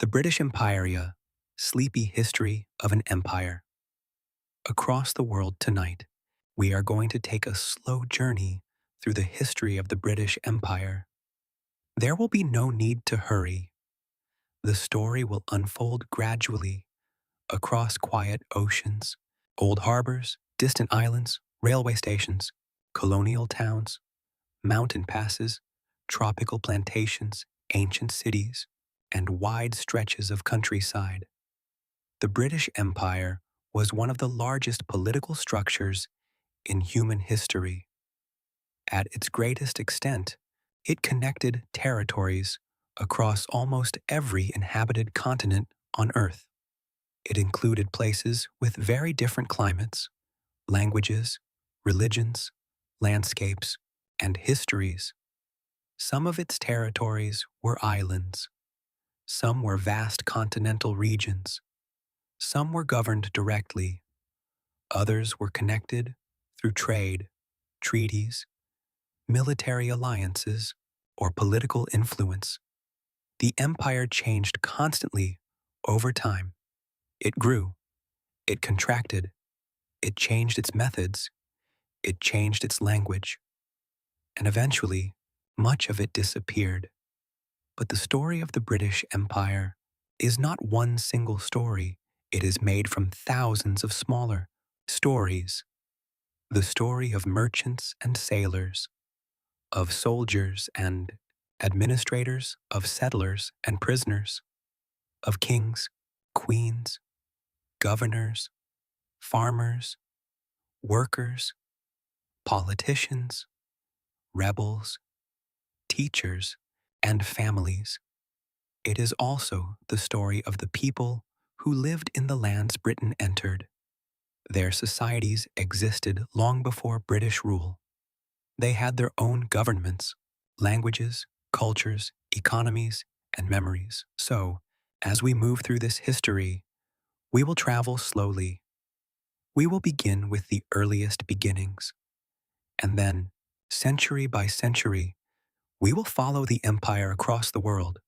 The British Empire, sleepy history of an empire. Across the world tonight, we are going to take a slow journey through the history of the British Empire. There will be no need to hurry. The story will unfold gradually across quiet oceans, old harbors, distant islands, railway stations, colonial towns, mountain passes, tropical plantations, ancient cities, and wide stretches of countryside. The British Empire was one of the largest political structures in human history. At its greatest extent, it connected territories across almost every inhabited continent on Earth. It included places with very different climates, languages, religions, landscapes, and histories. Some of its territories were islands. Some were vast continental regions. Some were governed directly. Others were connected through trade, treaties, military alliances, or political influence. The empire changed constantly over time. It grew, it contracted, it changed its methods, it changed its language, and eventually, much of it disappeared. But the story of the British Empire is not one single story. It is made from thousands of smaller stories. The story of merchants and sailors, of soldiers and administrators, of settlers and prisoners, of kings, queens, governors, farmers, workers, politicians, rebels, teachers, and families. It is also the story of the people who lived in the lands Britain entered. Their societies existed long before British rule. They had their own governments, languages, cultures, economies, and memories. So, as we move through this history, we will travel slowly. We will begin with the earliest beginnings, and then, century by century, we will follow the empire across the world.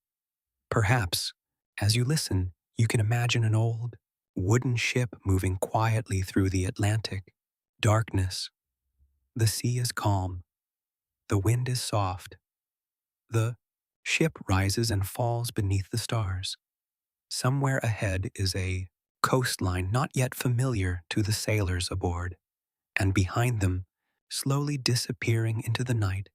Perhaps, as you listen, you can imagine an old, wooden ship moving quietly through the Atlantic. Darkness. The sea is calm. The wind is soft. The ship rises and falls beneath the stars. Somewhere ahead is a coastline not yet familiar to the sailors aboard, and behind them, slowly disappearing into the night,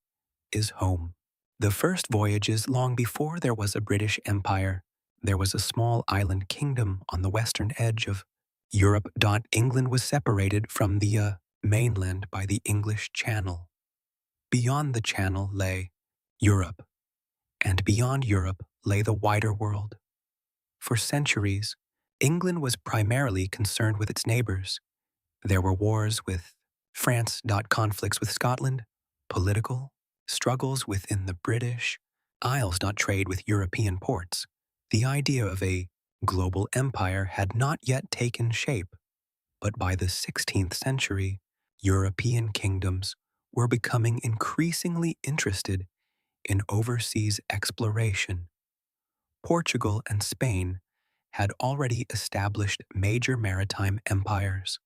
is home. The first voyages, long before there was a British Empire, there was a small island kingdom on the western edge of Europe. England was separated from the mainland by the English Channel. Beyond the Channel lay Europe, and beyond Europe lay the wider world. For centuries, England was primarily concerned with its neighbors. There were wars with France. Conflicts with Scotland, political struggles within the British Isles. Trade with European ports. The idea of a global empire had not yet taken shape, but by the 16th century, European kingdoms were becoming increasingly interested in overseas exploration. Portugal and Spain had already established major maritime empires.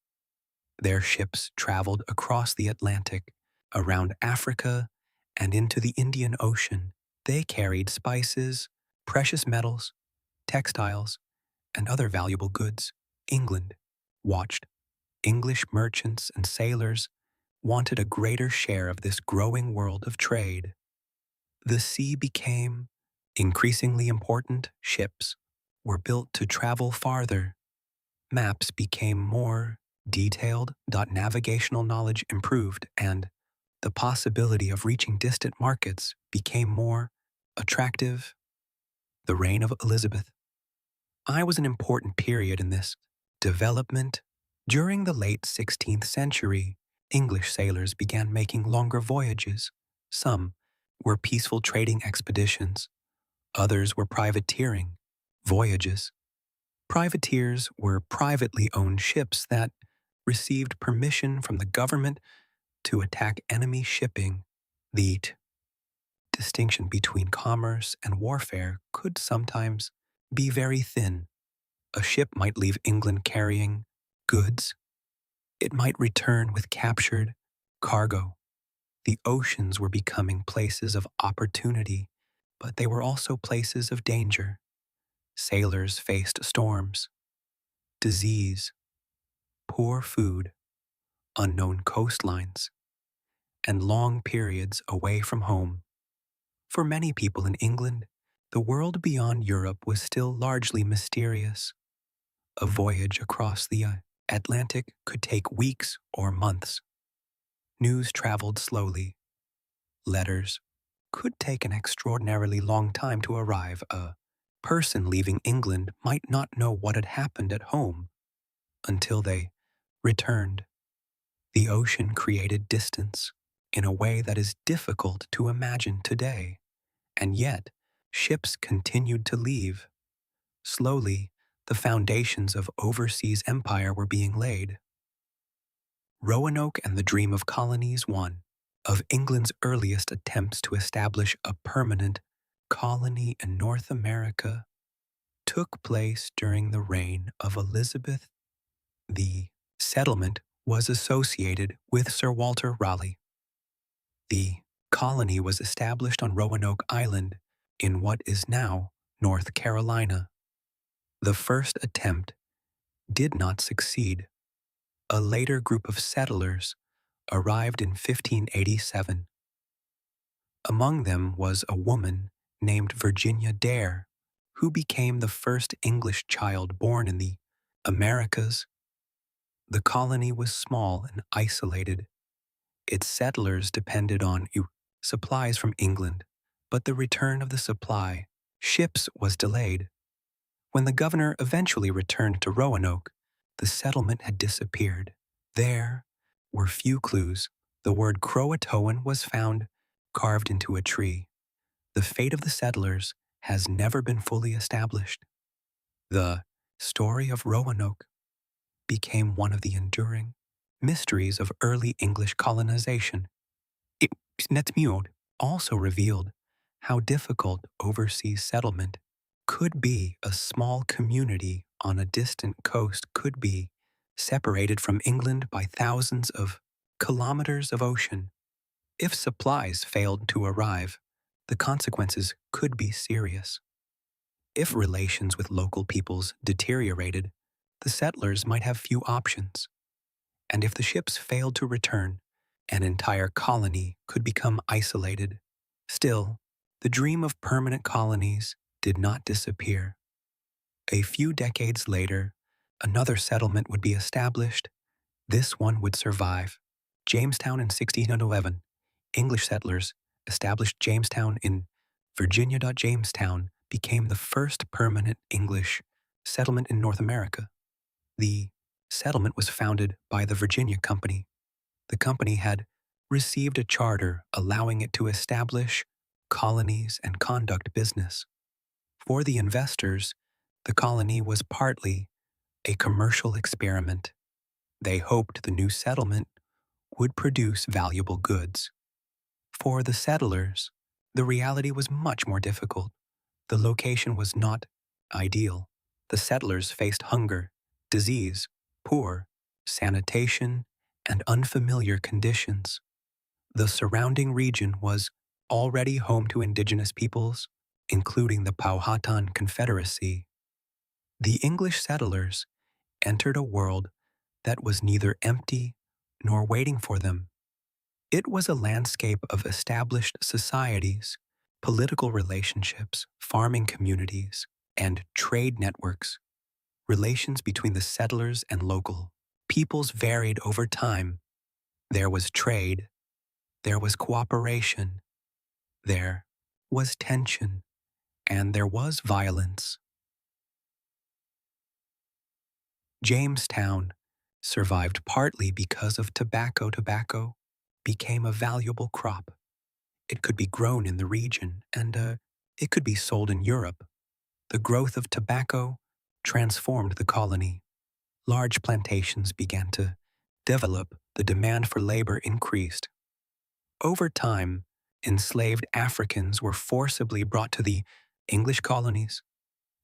Their ships traveled across the Atlantic, around Africa, and into the Indian Ocean. They carried spices, precious metals, textiles, and other valuable goods. England watched. English merchants and sailors wanted a greater share of this growing world of trade. The sea became increasingly important. Ships were built to travel farther. Maps became more detailed. Navigational knowledge improved, and the possibility of reaching distant markets became more attractive. The reign of Elizabeth I was an important period in this development. During the late 16th century, English sailors began making longer voyages. Some were peaceful trading expeditions. Others were privateering voyages. Privateers were privately owned ships that received permission from the government to attack enemy shipping. The distinction between commerce and warfare could sometimes be very thin. A ship might leave England carrying goods. It might return with captured cargo. The oceans were becoming places of opportunity, but they were also places of danger. Sailors faced storms, disease, poor food, unknown coastlines, and long periods away from home. For many people in England, the world beyond Europe was still largely mysterious. A voyage across the Atlantic could take weeks or months. News traveled slowly. Letters could take an extraordinarily long time to arrive. A person leaving England might not know what had happened at home until they returned. The ocean created distance in a way that is difficult to imagine today, and yet ships continued to leave. Slowly, the foundations of overseas empire were being laid. Roanoke and the Dream of Colonies, one of England's earliest attempts to establish a permanent colony in North America, took place during the reign of Elizabeth. The settlement was associated with Sir Walter Raleigh. The colony was established on Roanoke Island in what is now North Carolina. The first attempt did not succeed. A later group of settlers arrived in 1587. Among them was a woman named Virginia Dare, who became the first English child born in the Americas. The colony was small and isolated. Its settlers depended on supplies from England, but the return of the supply ships was delayed. When the governor eventually returned to Roanoke, the settlement had disappeared. There were few clues. The word Croatoan was found carved into a tree. The fate of the settlers has never been fully established. The story of Roanoke became one of the enduring mysteries of early English colonization. Netmud also revealed how difficult overseas settlement could be. A small community on a distant coast could be separated from England by thousands of kilometers of ocean. If supplies failed to arrive, the consequences could be serious. If relations with local peoples deteriorated, the settlers might have few options. And if the ships failed to return, an entire colony could become isolated. Still, the dream of permanent colonies did not disappear. A few decades later, another settlement would be established. This one would survive. Jamestown in 1611. English settlers established Jamestown in Virginia. Jamestown became the first permanent English settlement in North America. The settlement was founded by the Virginia Company. The company had received a charter allowing it to establish colonies and conduct business. For the investors, the colony was partly a commercial experiment. They hoped the new settlement would produce valuable goods. For the settlers, the reality was much more difficult. The location was not ideal. The settlers faced hunger, disease, poor sanitation, and unfamiliar conditions. The surrounding region was already home to indigenous peoples, including the Powhatan Confederacy. The English settlers entered a world that was neither empty nor waiting for them. It was a landscape of established societies, political relationships, farming communities, and trade networks. Relations between the settlers and local peoples varied over time. There was trade, there was cooperation, there was tension, and there was violence. Jamestown survived partly because of tobacco. Tobacco became a valuable crop. It could be grown in the region, and it could be sold in Europe. The growth of tobacco transformed the colony. Large plantations began to develop. The demand for labor increased. Over time, enslaved Africans were forcibly brought to the English colonies.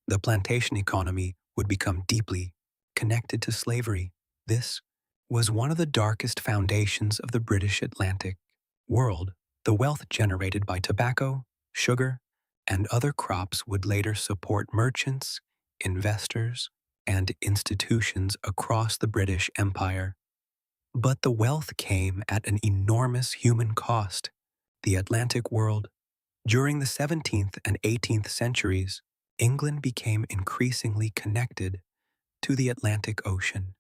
The plantation economy would become deeply connected to slavery. This was one of the darkest foundations of the British Atlantic world. The wealth generated by tobacco, sugar, and other crops would later support merchants, investors, and institutions across the British Empire. But the wealth came at an enormous human cost. The Atlantic world. During the 17th and 18th centuries, England became increasingly connected to the Atlantic Ocean.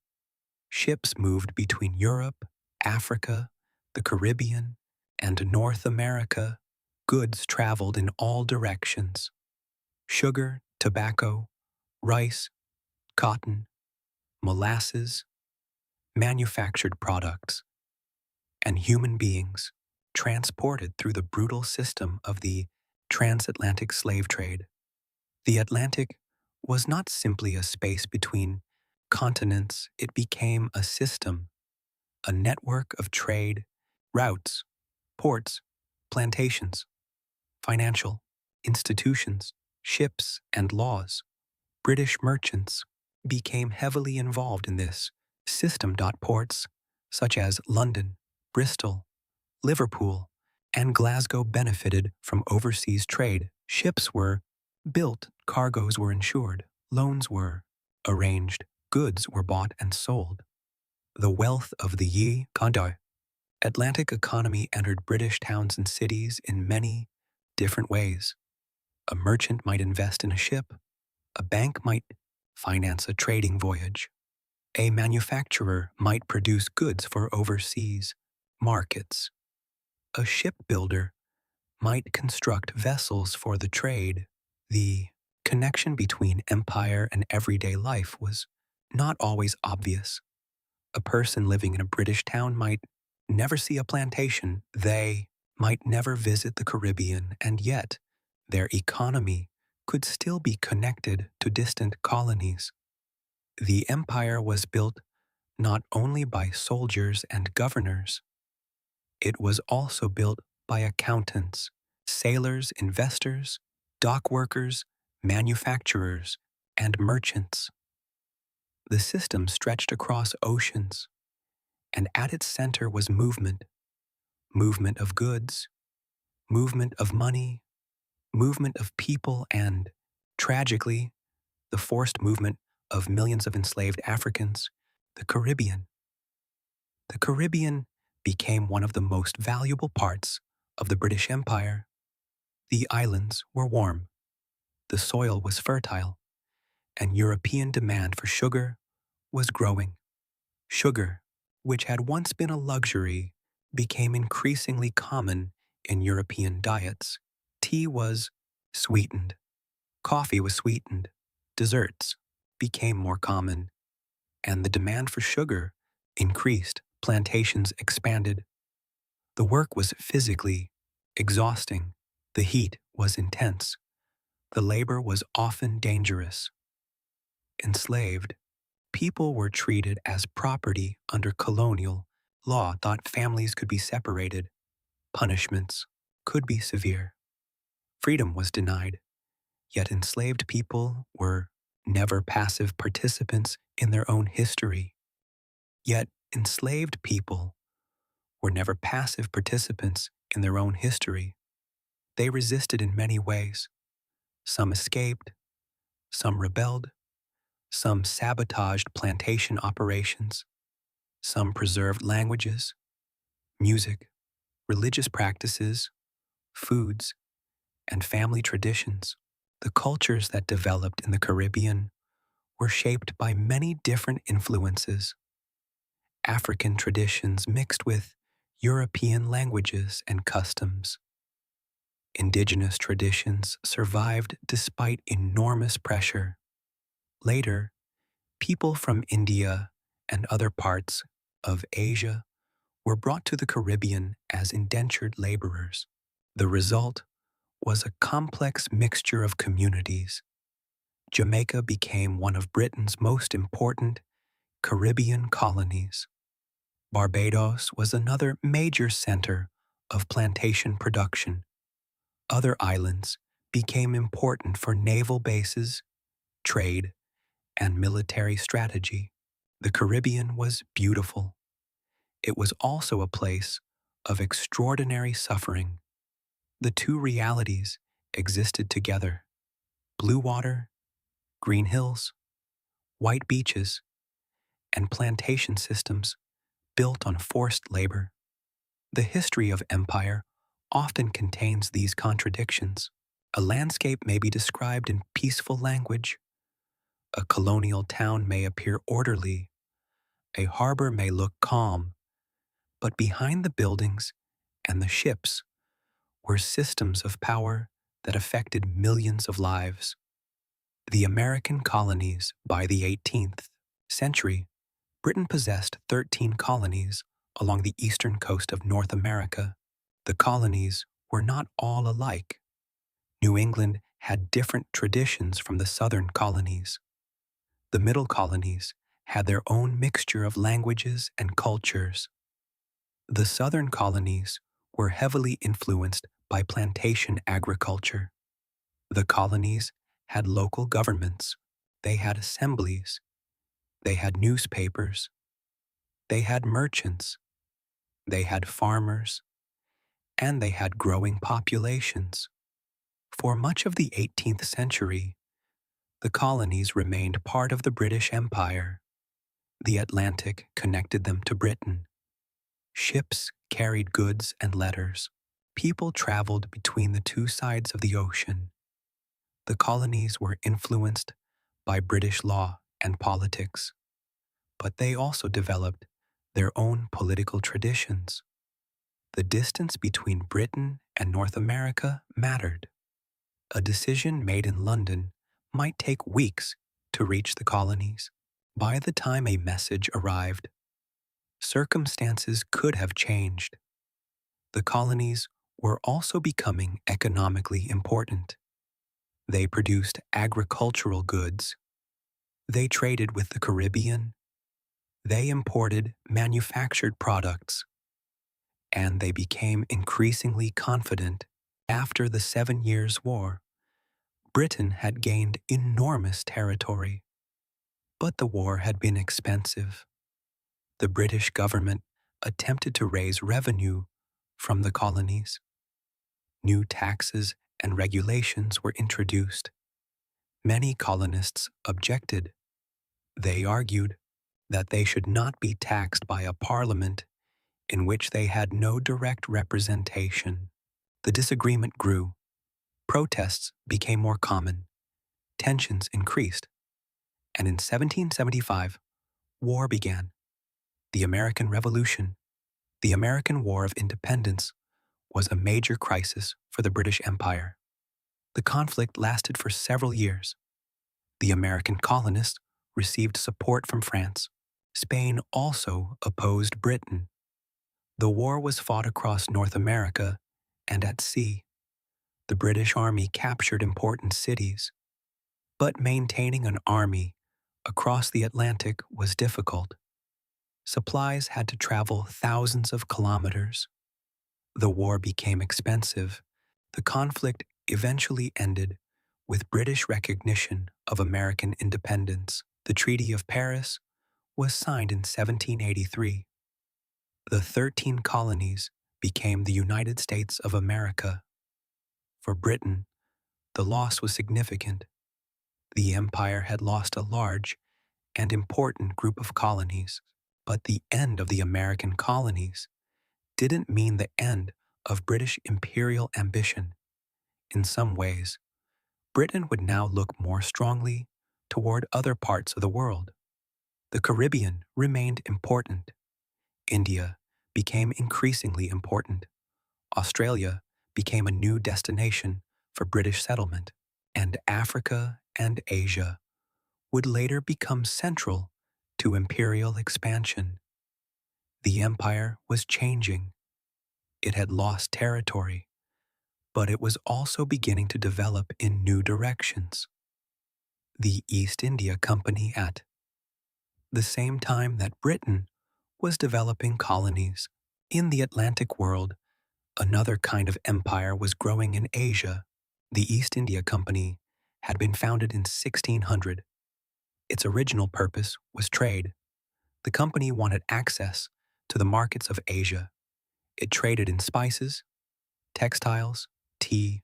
Ships moved between Europe, Africa, the Caribbean, and North America. Goods traveled in all directions. Sugar, tobacco, rice, cotton, molasses, manufactured products, and human beings transported through the brutal system of the transatlantic slave trade. The Atlantic was not simply a space between continents, it became a system, a network of trade, routes, ports, plantations, financial institutions, ships, and laws. British merchants became heavily involved in this system. Ports such as London, Bristol, Liverpool, and Glasgow benefited from overseas trade. Ships were built, cargoes were insured, loans were arranged, goods were bought and sold. The wealth of the Atlantic economy entered British towns and cities in many different ways. A merchant might invest in a ship, a bank might finance a trading voyage, a manufacturer might produce goods for overseas markets, a shipbuilder might construct vessels for the trade. The connection between empire and everyday life was not always obvious. A person living in a British town might never see a plantation. They might never visit the Caribbean, and yet their economy could still be connected to distant colonies. The empire was built not only by soldiers and governors, it was also built by accountants, sailors, investors, dock workers, manufacturers, and merchants. The system stretched across oceans, and at its center was movement, movement of goods, movement of money, movement of people, and, tragically, the forced movement of millions of enslaved Africans, the Caribbean. The Caribbean became one of the most valuable parts of the British Empire. The islands were warm, the soil was fertile, and European demand for sugar was growing. Sugar, which had once been a luxury, became increasingly common in European diets. Tea was sweetened, coffee was sweetened, desserts became more common, and the demand for sugar increased. Plantations expanded. The work was physically exhausting. The heat was intense. The labor was often dangerous. Enslaved, people were treated as property under colonial law. Families could be separated. Punishments could be severe. Freedom was denied. Yet enslaved people were never passive participants in their own history. Yet enslaved people were never passive participants in their own history. They resisted in many ways. Some escaped, some rebelled, some sabotaged plantation operations, some preserved languages, music, religious practices, foods, and family traditions. The cultures that developed in the Caribbean were shaped by many different influences. African traditions mixed with European languages and customs. Indigenous traditions survived despite enormous pressure. Later, people from India and other parts of Asia were brought to the Caribbean as indentured laborers. The result was a complex mixture of communities. Jamaica became one of Britain's most important Caribbean colonies. Barbados was another major center of plantation production. Other islands became important for naval bases, trade, and military strategy. The Caribbean was beautiful. It was also a place of extraordinary suffering. The two realities existed together: blue water, green hills, white beaches, and plantation systems built on forced labor. The history of empire often contains these contradictions. A landscape may be described in peaceful language. A colonial town may appear orderly. A harbor may look calm. But behind the buildings and the ships were systems of power that affected millions of lives. The American colonies. By the 18th century, Britain possessed 13 colonies along the eastern coast of North America. The colonies were not all alike. New England had different traditions from the southern colonies. The middle colonies had their own mixture of languages and cultures. The southern colonies were heavily influenced by plantation agriculture. The colonies had local governments. They had assemblies. They had newspapers. They had merchants. They had farmers. And they had growing populations. For much of the 18th century, the colonies remained part of the British Empire. The Atlantic connected them to Britain. Ships carried goods and letters. People traveled between the two sides of the ocean. The colonies were influenced by British law and politics, but they also developed their own political traditions. The distance between Britain and North America mattered. A decision made in London might take weeks to reach the colonies. By the time a message arrived, circumstances could have changed. The colonies were also becoming economically important. They produced agricultural goods. They traded with the Caribbean. They imported manufactured products. And they became increasingly confident. After the 7 Years' War, Britain had gained enormous territory. But the war had been expensive. The British government attempted to raise revenue from the colonies. New taxes and regulations were introduced. Many colonists objected. They argued that they should not be taxed by a parliament in which they had no direct representation. The disagreement grew. Protests became more common. Tensions increased. And in 1775, war began. The American Revolution, the American War of Independence, was a major crisis for the British Empire. The conflict lasted for several years. The American colonists received support from France. Spain also opposed Britain. The war was fought across North America and at sea. The British Army captured important cities. But maintaining an army across the Atlantic was difficult. Supplies had to travel thousands of kilometers. The war became expensive. The conflict eventually ended with British recognition of American independence. The Treaty of Paris was signed in 1783. The 13 colonies became the United States of America. For Britain, the loss was significant. The empire had lost a large and important group of colonies, but the end of the American colonies didn't mean the end of British imperial ambition. In some ways, Britain would now look more strongly toward other parts of the world. The Caribbean remained important. India became increasingly important. Australia became a new destination for British settlement, and Africa and Asia would later become central to imperial expansion. The empire was changing. It had lost territory, but it was also beginning to develop in new directions. The East India Company at the same time that Britain was developing colonies in the Atlantic world, another kind of empire was growing in Asia. The East India Company had been founded in 1600. Its original purpose was trade. The company wanted access to the markets of Asia. It traded in spices, textiles, tea,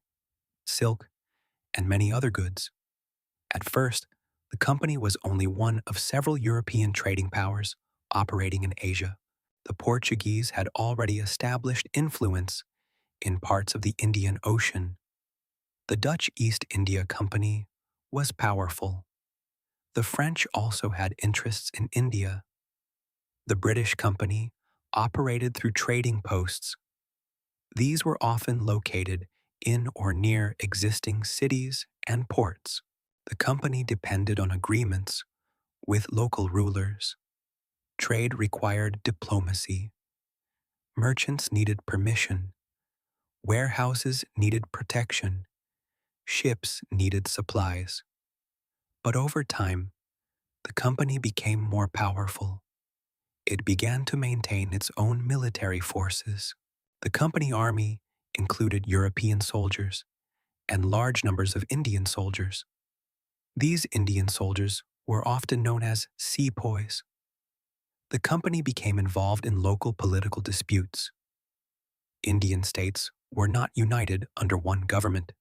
silk, and many other goods. At first, the company was only one of several European trading powers operating in Asia. The Portuguese had already established influence in parts of the Indian Ocean. The Dutch East India Company was powerful. The French also had interests in India. The British Company operated through trading posts. These were often located in or near existing cities and ports. The company depended on agreements with local rulers. Trade required diplomacy. Merchants needed permission. Warehouses needed protection. Ships needed supplies. But over time, the company became more powerful. It began to maintain its own military forces. The company army included European soldiers and large numbers of Indian soldiers. These Indian soldiers were often known as sepoys. The company became involved in local political disputes. Indian states were not united under one government.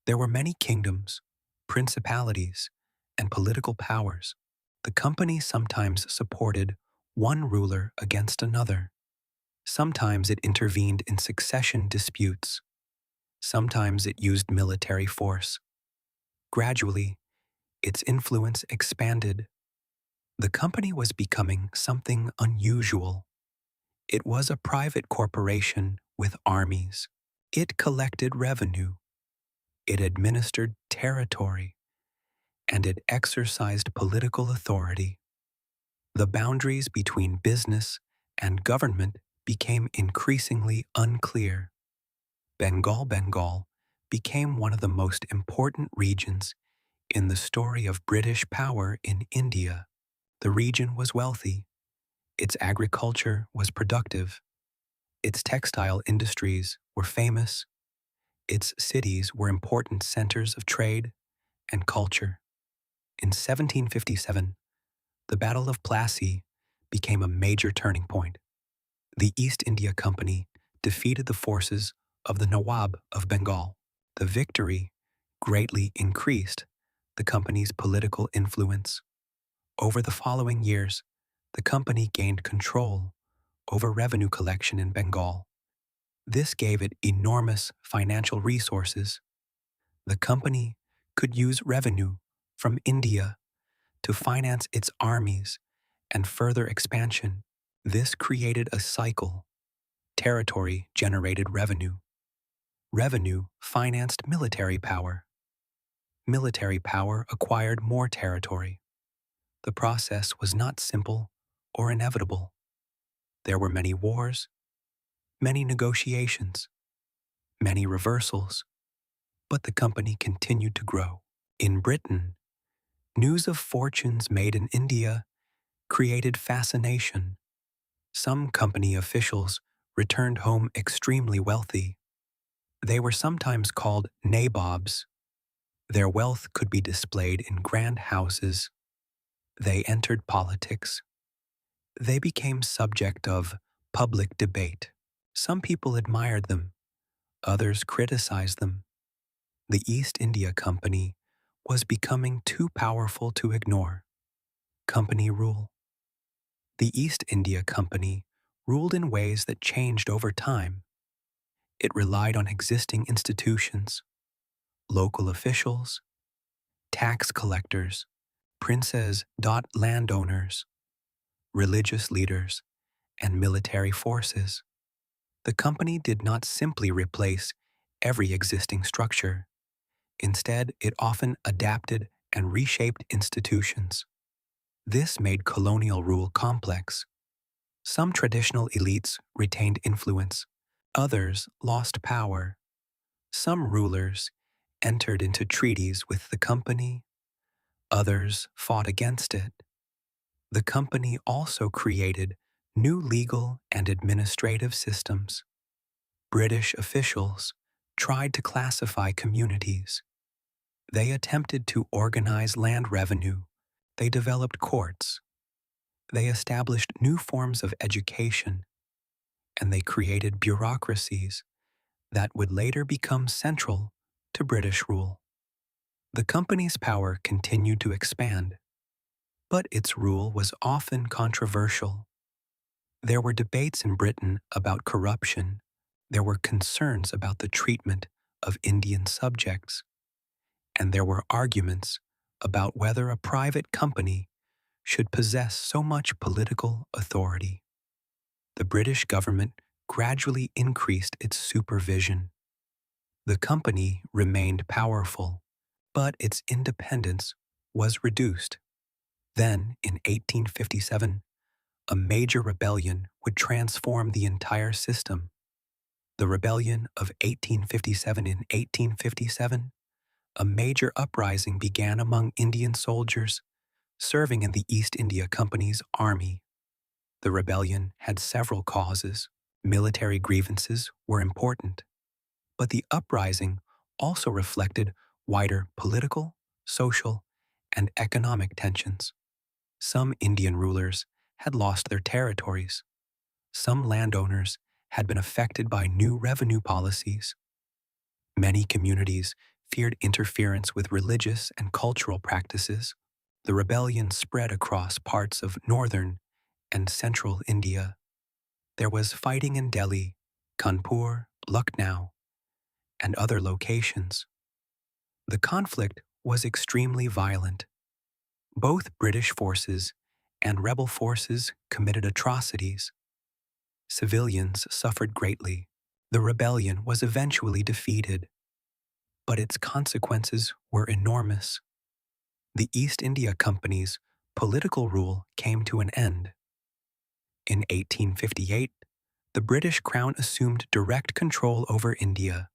There were many kingdoms, principalities, and political powers. The company sometimes supported one ruler against another. Sometimes it intervened in succession disputes. Sometimes it used military force. Gradually, its influence expanded. The company was becoming something unusual. It was a private corporation with armies. It collected revenue. It administered territory. And it exercised political authority. The boundaries between business and government became increasingly unclear. Bengal became one of the most important regions in the story of British power in India. The region was wealthy. Its agriculture was productive. Its textile industries were famous. Its cities were important centers of trade and culture. In 1757, the Battle of Plassey became a major turning point. The East India Company defeated the forces of the Nawab of Bengal. The victory greatly increased the company's political influence. Over the following years, the company gained control over revenue collection in Bengal. This gave it enormous financial resources. The company could use revenue from India to finance its armies and further expansion. This created a cycle. Territory generated revenue. Revenue financed military power. Military power acquired more territory. The process was not simple or inevitable. There were many wars, many negotiations, many reversals, but the company continued to grow. In Britain, news of fortunes made in India created fascination. Some company officials returned home extremely wealthy. They were sometimes called nabobs. Their wealth could be displayed in grand houses. They entered politics. They became subject of public debate. Some people admired them. Others criticized them. The East India Company was becoming too powerful to ignore. Company rule. The East India Company ruled in ways that changed over time. It relied on existing institutions, local officials, tax collectors, princes. Landowners, religious leaders, and military forces. The company did not simply replace every existing structure. Instead, it often adapted and reshaped institutions. This made colonial rule complex. Some traditional elites retained influence. Others lost power. Some rulers entered into treaties with the company. Others fought against it. The company also created new legal and administrative systems. British officials tried to classify communities. They attempted to organize land revenue. They developed courts. They established new forms of education, and they created bureaucracies that would later become central to British rule. The company's power continued to expand, but its rule was often controversial. There were debates in Britain about corruption. There were concerns about the treatment of Indian subjects, and there were arguments about whether a private company should possess so much political authority. The British government gradually increased its supervision. The company remained powerful, but its independence was reduced. Then, in 1857, a major rebellion would transform the entire system. The Rebellion of 1857. In 1857, a major uprising began among Indian soldiers serving in the East India Company's army. The rebellion had several causes. Military grievances were important, but the uprising also reflected wider political, social, and economic tensions. Some Indian rulers had lost their territories. Some landowners had been affected by new revenue policies. Many communities feared interference with religious and cultural practices. The rebellion spread across parts of northern and central India. There was fighting in Delhi, Kanpur, Lucknow, and other locations. The conflict was extremely violent. Both British forces and rebel forces committed atrocities. Civilians suffered greatly. The rebellion was eventually defeated, but its consequences were enormous. The East India Company's political rule came to an end. In 1858, the British Crown assumed direct control over India.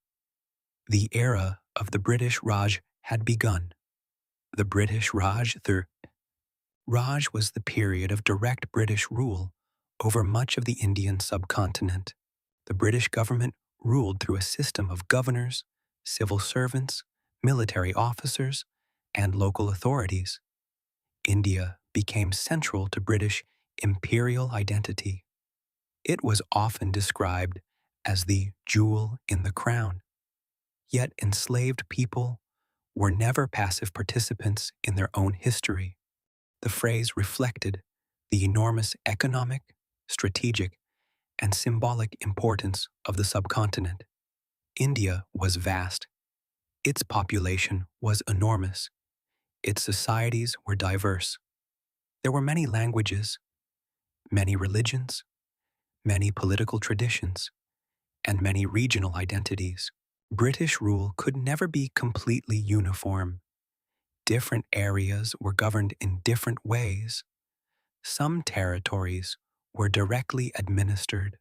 The era of the British Raj had begun. The British Raj, Raj was the period of direct British rule over much of the Indian subcontinent. The British government ruled through a system of governors, civil servants, military officers, and local authorities. India became central to British imperial identity. It was often described as the jewel in the crown. Yet enslaved people were never passive participants in their own history. The phrase reflected the enormous economic, strategic, and symbolic importance of the subcontinent. India was vast. Its population was enormous. Its societies were diverse. There were many languages, many religions, many political traditions, and many regional identities. British rule could never be completely uniform. Different areas were governed in different ways. Some territories were directly administered.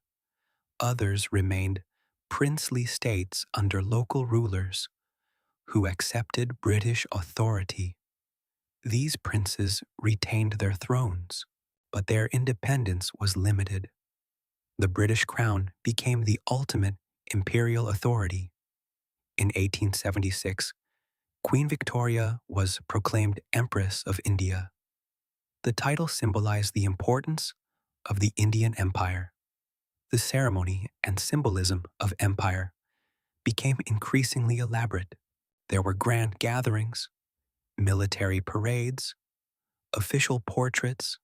Others remained princely states under local rulers who accepted British authority. These princes retained their thrones, but their independence was limited. The British Crown became the ultimate imperial authority. In 1876, Queen Victoria was proclaimed Empress of India. The title symbolized the importance of the Indian Empire. The ceremony and symbolism of empire became increasingly elaborate. There were grand gatherings, military parades, official portraits,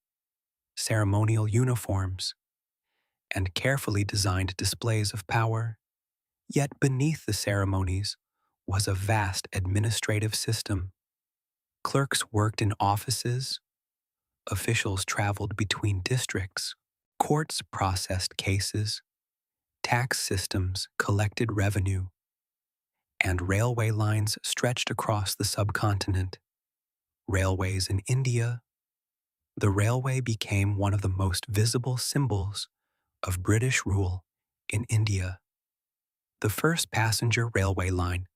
ceremonial uniforms, and carefully designed displays of power. Yet beneath the ceremonies was a vast administrative system. Clerks worked in offices, officials traveled between districts, courts processed cases, tax systems collected revenue, and railway lines stretched across the subcontinent. Railways in India, the railway became one of the most visible symbols of British rule in India. The first passenger railway line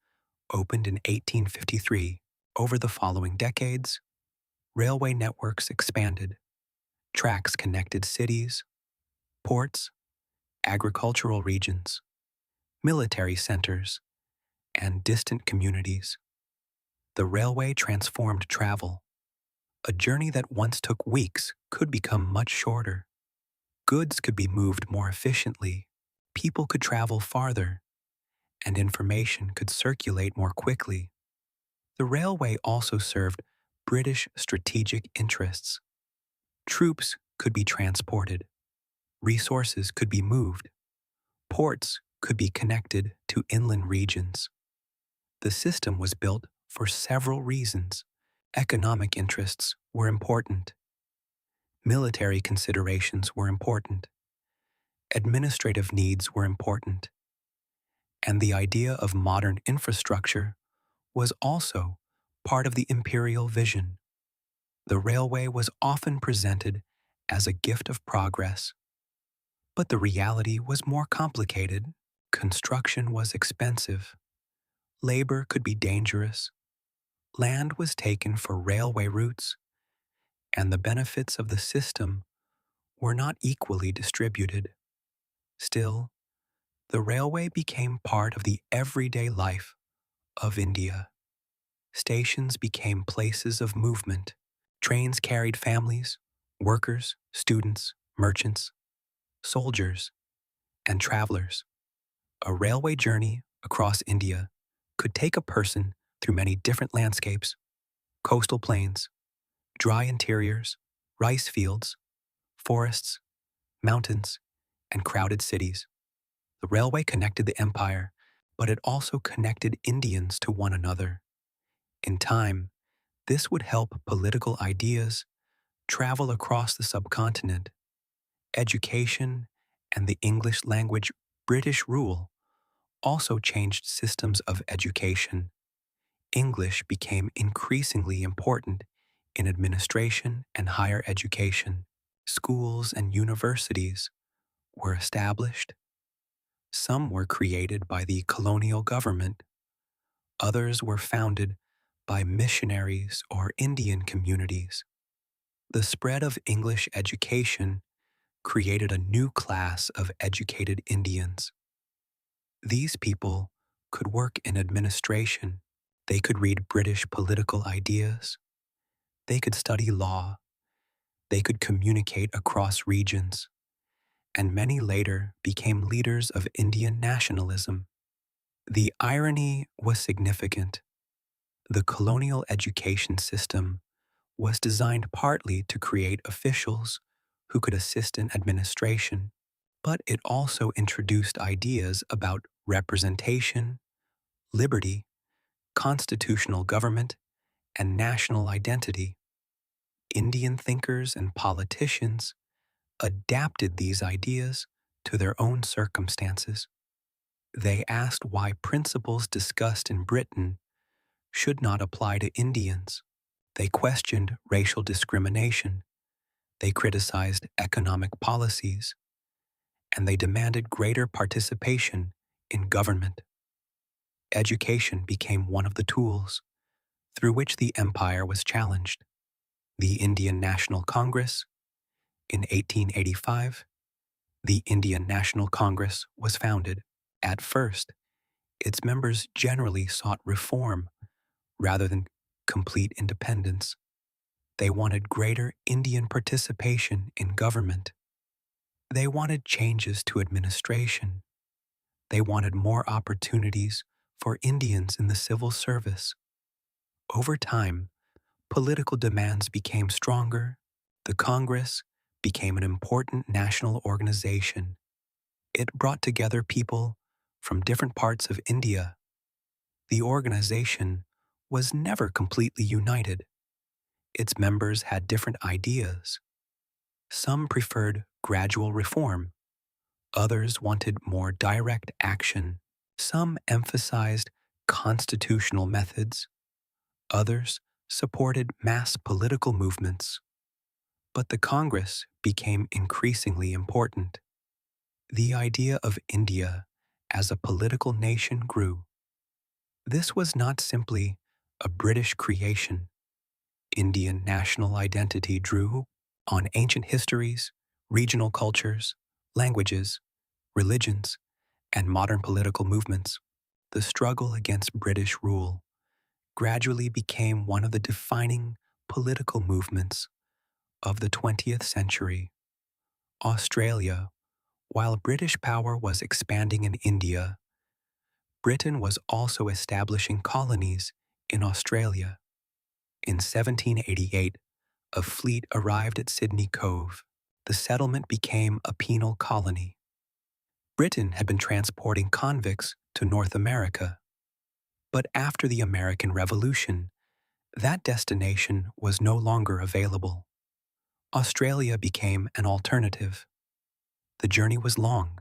opened in 1853. Over the following decades, railway networks expanded. Tracks connected cities, ports, agricultural regions, military centers, and distant communities. The railway transformed travel. A journey that once took weeks could become much shorter. Goods could be moved more efficiently, people could travel farther, and information could circulate more quickly. The railway also served British strategic interests. Troops could be transported, resources could be moved, ports could be connected to inland regions. The system was built for several reasons. Economic interests were important. Military considerations were important. Administrative needs were important. And the idea of modern infrastructure was also part of the imperial vision. The railway was often presented as a gift of progress, but the reality was more complicated. Construction was expensive. Labor could be dangerous. Land was taken for railway routes, and the benefits of the system were not equally distributed. Still, the railway became part of the everyday life of India. Stations became places of movement. Trains carried families, workers, students, merchants, soldiers, and travelers. A railway journey across India could take a person through many different landscapes: coastal plains, dry interiors, rice fields, forests, mountains, and crowded cities. The railway connected the empire, but it also connected Indians to one another. In time, this would help political ideas travel across the subcontinent. Education and the English language British rule also changed systems of education. English became increasingly important in administration and higher education. Schools and universities were established. Some were created by the colonial government. Others were founded by missionaries or Indian communities. The spread of English education created a new class of educated Indians. These people could work in administration. They could read British political ideas. They could study law. They could communicate across regions. And many later became leaders of Indian nationalism. The irony was significant. The colonial education system was designed partly to create officials who could assist in administration, but it also introduced ideas about representation, liberty, constitutional government, and national identity. Indian thinkers and politicians adapted these ideas to their own circumstances. They asked why principles discussed in Britain should not apply to Indians. They questioned racial discrimination. They criticized economic policies. And they demanded greater participation in government. Education became one of the tools through which the empire was challenged. The Indian National Congress. In 1885, the Indian National Congress was founded. At first, its members generally sought reform rather than complete independence. They wanted greater Indian participation in government. They wanted changes to administration. They wanted more opportunities for Indians in the civil service. Over time, political demands became stronger. The Congress became an important national organization. It brought together people from different parts of India. The organization was never completely united. Its members had different ideas. Some preferred gradual reform. Others wanted more direct action. Some emphasized constitutional methods. Others supported mass political movements. But the Congress became increasingly important. The idea of India as a political nation grew. This was not simply a British creation. Indian national identity drew on ancient histories, regional cultures, languages, religions, and modern political movements. The struggle against British rule gradually became one of the defining political movements of the 20th century. Australia, while British power was expanding in India, Britain was also establishing colonies in Australia. In 1788, a fleet arrived at Sydney Cove. The settlement became a penal colony. Britain had been transporting convicts to North America. But after the American Revolution, that destination was no longer available. Australia became an alternative. The journey was long.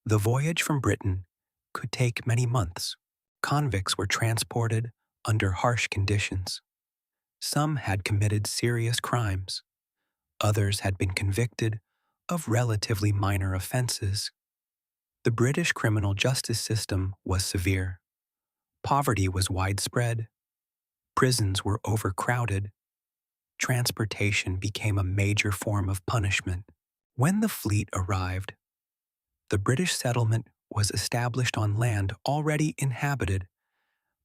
The voyage from Britain could take many months. Convicts were transported under harsh conditions. Some had committed serious crimes. Others had been convicted of relatively minor offenses. The British criminal justice system was severe. Poverty was widespread. Prisons were overcrowded. Transportation became a major form of punishment. When the fleet arrived, the British settlement was established on land already inhabited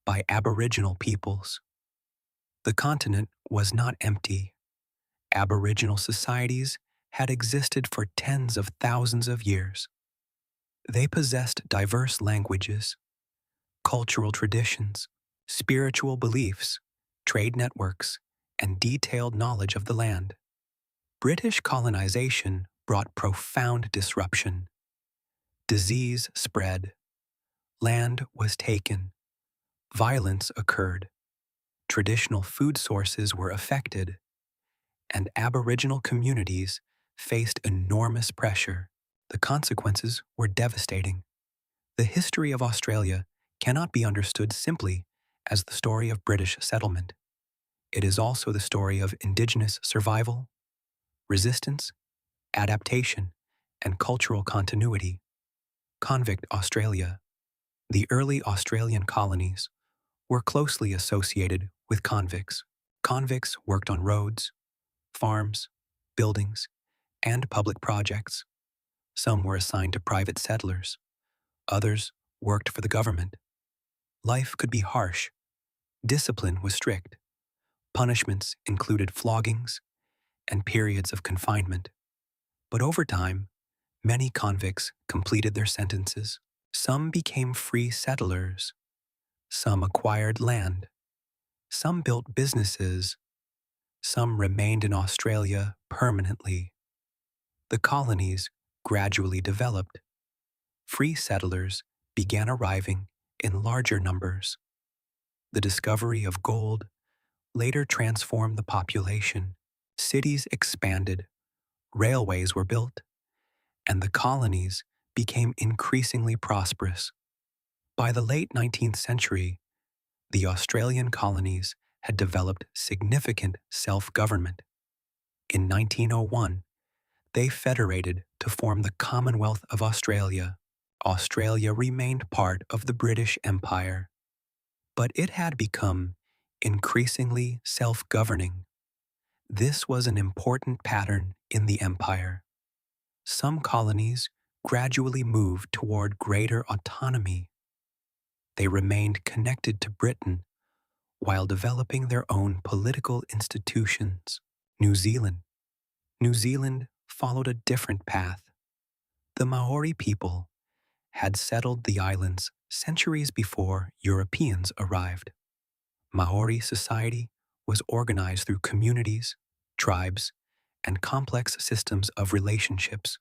by Aboriginal peoples. The continent was not empty. Aboriginal societies had existed for tens of thousands of years. They possessed diverse languages, cultural traditions, spiritual beliefs, trade networks, and detailed knowledge of the land. British colonization brought profound disruption. Disease spread. Land was taken. Violence occurred. Traditional food sources were affected, and Aboriginal communities faced enormous pressure. The consequences were devastating. The history of Australia cannot be understood simply as the story of British settlement. It is also the story of Indigenous survival, resistance, adaptation, and cultural continuity. Convict Australia. The early Australian colonies were closely associated with convicts. Convicts worked on roads, farms, buildings, and public projects. Some were assigned to private settlers. Others worked for the government. Life could be harsh. Discipline was strict. Punishments included floggings and periods of confinement. But over time, many convicts completed their sentences. Some became free settlers. Some acquired land. Some built businesses. Some remained in Australia permanently. The colonies gradually developed. Free settlers began arriving in larger numbers. The discovery of gold later transformed the population. Cities expanded, railways were built, and the colonies became increasingly prosperous. By the late 19th century, the Australian colonies had developed significant self-government. In 1901, they federated to form the Commonwealth of Australia. Australia remained part of the British Empire, but it had become increasingly self-governing. This was an important pattern in the empire. Some colonies gradually moved toward greater autonomy. They remained connected to Britain while developing their own political institutions. New Zealand. New Zealand followed a different path. The Maori people had settled the islands centuries before Europeans arrived. Maori society was organized through communities, tribes, and complex systems of relationships.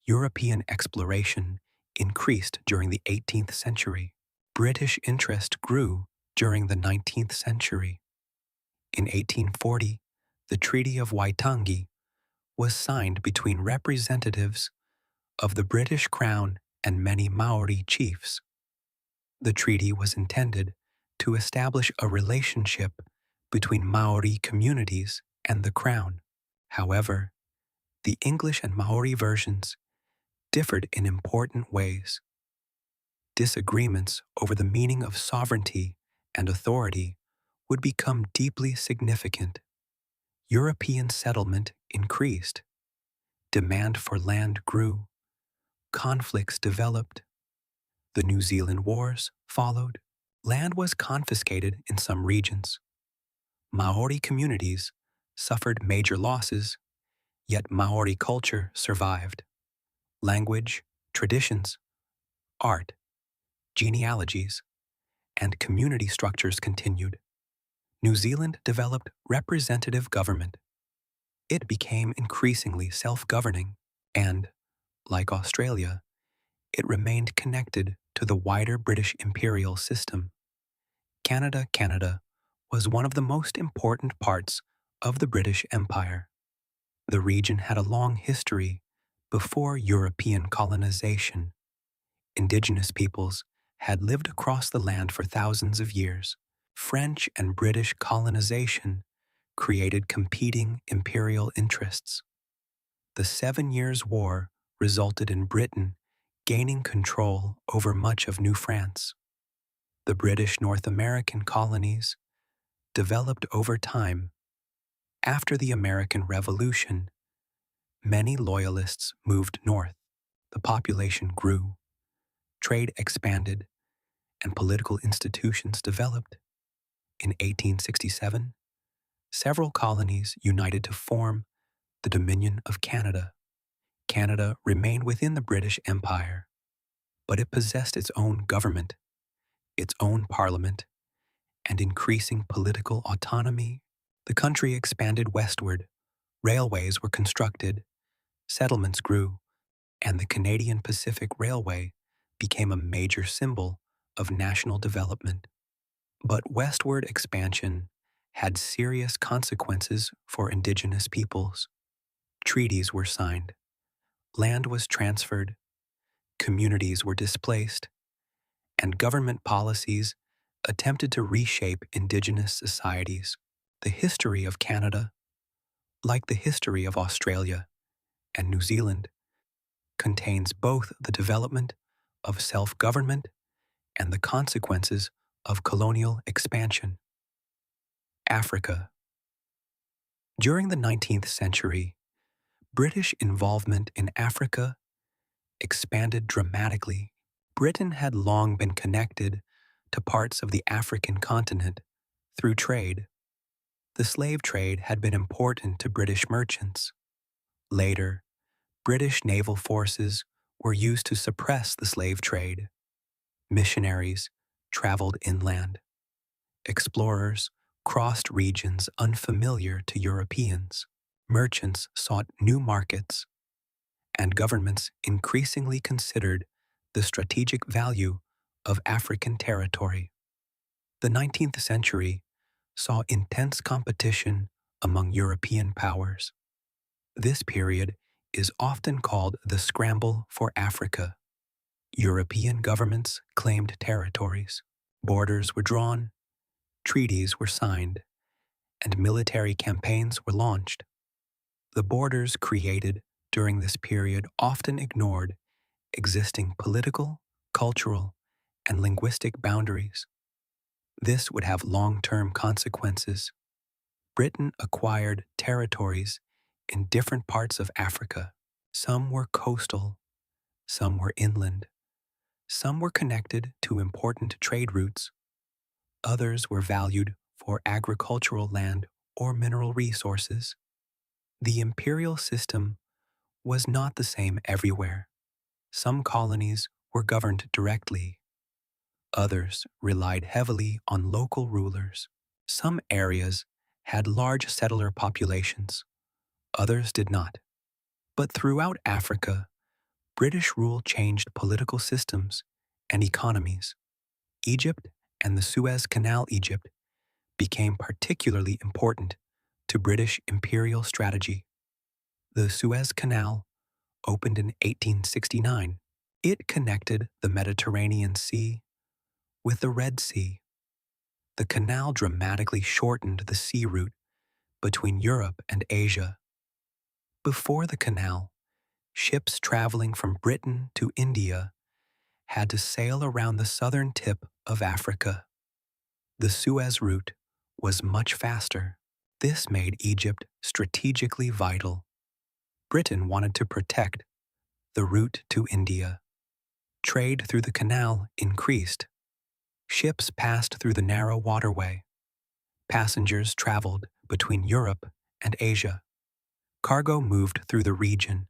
European exploration increased during the 18th century. British interest grew during the 19th century. In 1840, the Treaty of Waitangi was signed between representatives of the British Crown and many Maori chiefs. The treaty was intended to establish a relationship between Maori communities and the Crown. However, the English and Maori versions differed in important ways. Disagreements over the meaning of sovereignty and authority would become deeply significant. European settlement increased. Demand for land grew. Conflicts developed. The New Zealand Wars followed. Land was confiscated in some regions. Maori communities suffered major losses, yet Maori culture survived. Language, traditions, art, genealogies, and community structures continued. New Zealand developed representative government. It became increasingly self-governing and, like Australia, it remained connected to the wider British imperial system. Canada was one of the most important parts of the British Empire. The region had a long history before European colonization. Indigenous peoples had lived across the land for thousands of years. French and British colonization created competing imperial interests. The 7 Years' War resulted in Britain gaining control over much of New France. The British North American colonies developed over time. After the American Revolution, many loyalists moved north. The population grew, trade expanded, and political institutions developed. In 1867, several colonies united to form the Dominion of Canada. Canada remained within the British Empire, but it possessed its own government, its own parliament, and increasing political autonomy. The country expanded westward, railways were constructed, settlements grew, and the Canadian Pacific Railway became a major symbol of national development. But westward expansion had serious consequences for Indigenous peoples. Treaties were signed, land was transferred, communities were displaced, and government policies attempted to reshape Indigenous societies. The history of Canada, like the history of Australia and New Zealand, contains both the development of self-government and the consequences of colonial expansion. Africa. During the 19th century, British involvement in Africa expanded dramatically. Britain had long been connected to parts of the African continent through trade. The slave trade had been important to British merchants. Later, British naval forces were used to suppress the slave trade. Missionaries traveled inland. Explorers crossed regions unfamiliar to Europeans. Merchants sought new markets, and governments increasingly considered the strategic value of African territory. The 19th century saw intense competition among European powers. This period is often called the Scramble for Africa. European governments claimed territories, borders were drawn, treaties were signed, and military campaigns were launched. The borders created during this period often ignored existing political, cultural, and linguistic boundaries. This would have long-term consequences. Britain acquired territories in different parts of Africa. Some were coastal, some were inland, some were connected to important trade routes, others were valued for agricultural land or mineral resources. The imperial system was not the same everywhere. Some colonies were governed directly. Others relied heavily on local rulers. Some areas had large settler populations. Others did not. But throughout Africa, British rule changed political systems and economies. Egypt and the Suez Canal Egypt became particularly important to British imperial strategy. The Suez Canal opened in 1869. It connected the Mediterranean Sea with the Red Sea. The canal dramatically shortened the sea route between Europe and Asia. Before the canal, ships traveling from Britain to India had to sail around the southern tip of Africa. The Suez route was much faster. This made Egypt strategically vital. Britain wanted to protect the route to India. Trade through the canal increased. Ships passed through the narrow waterway. Passengers traveled between Europe and Asia. Cargo moved through the region.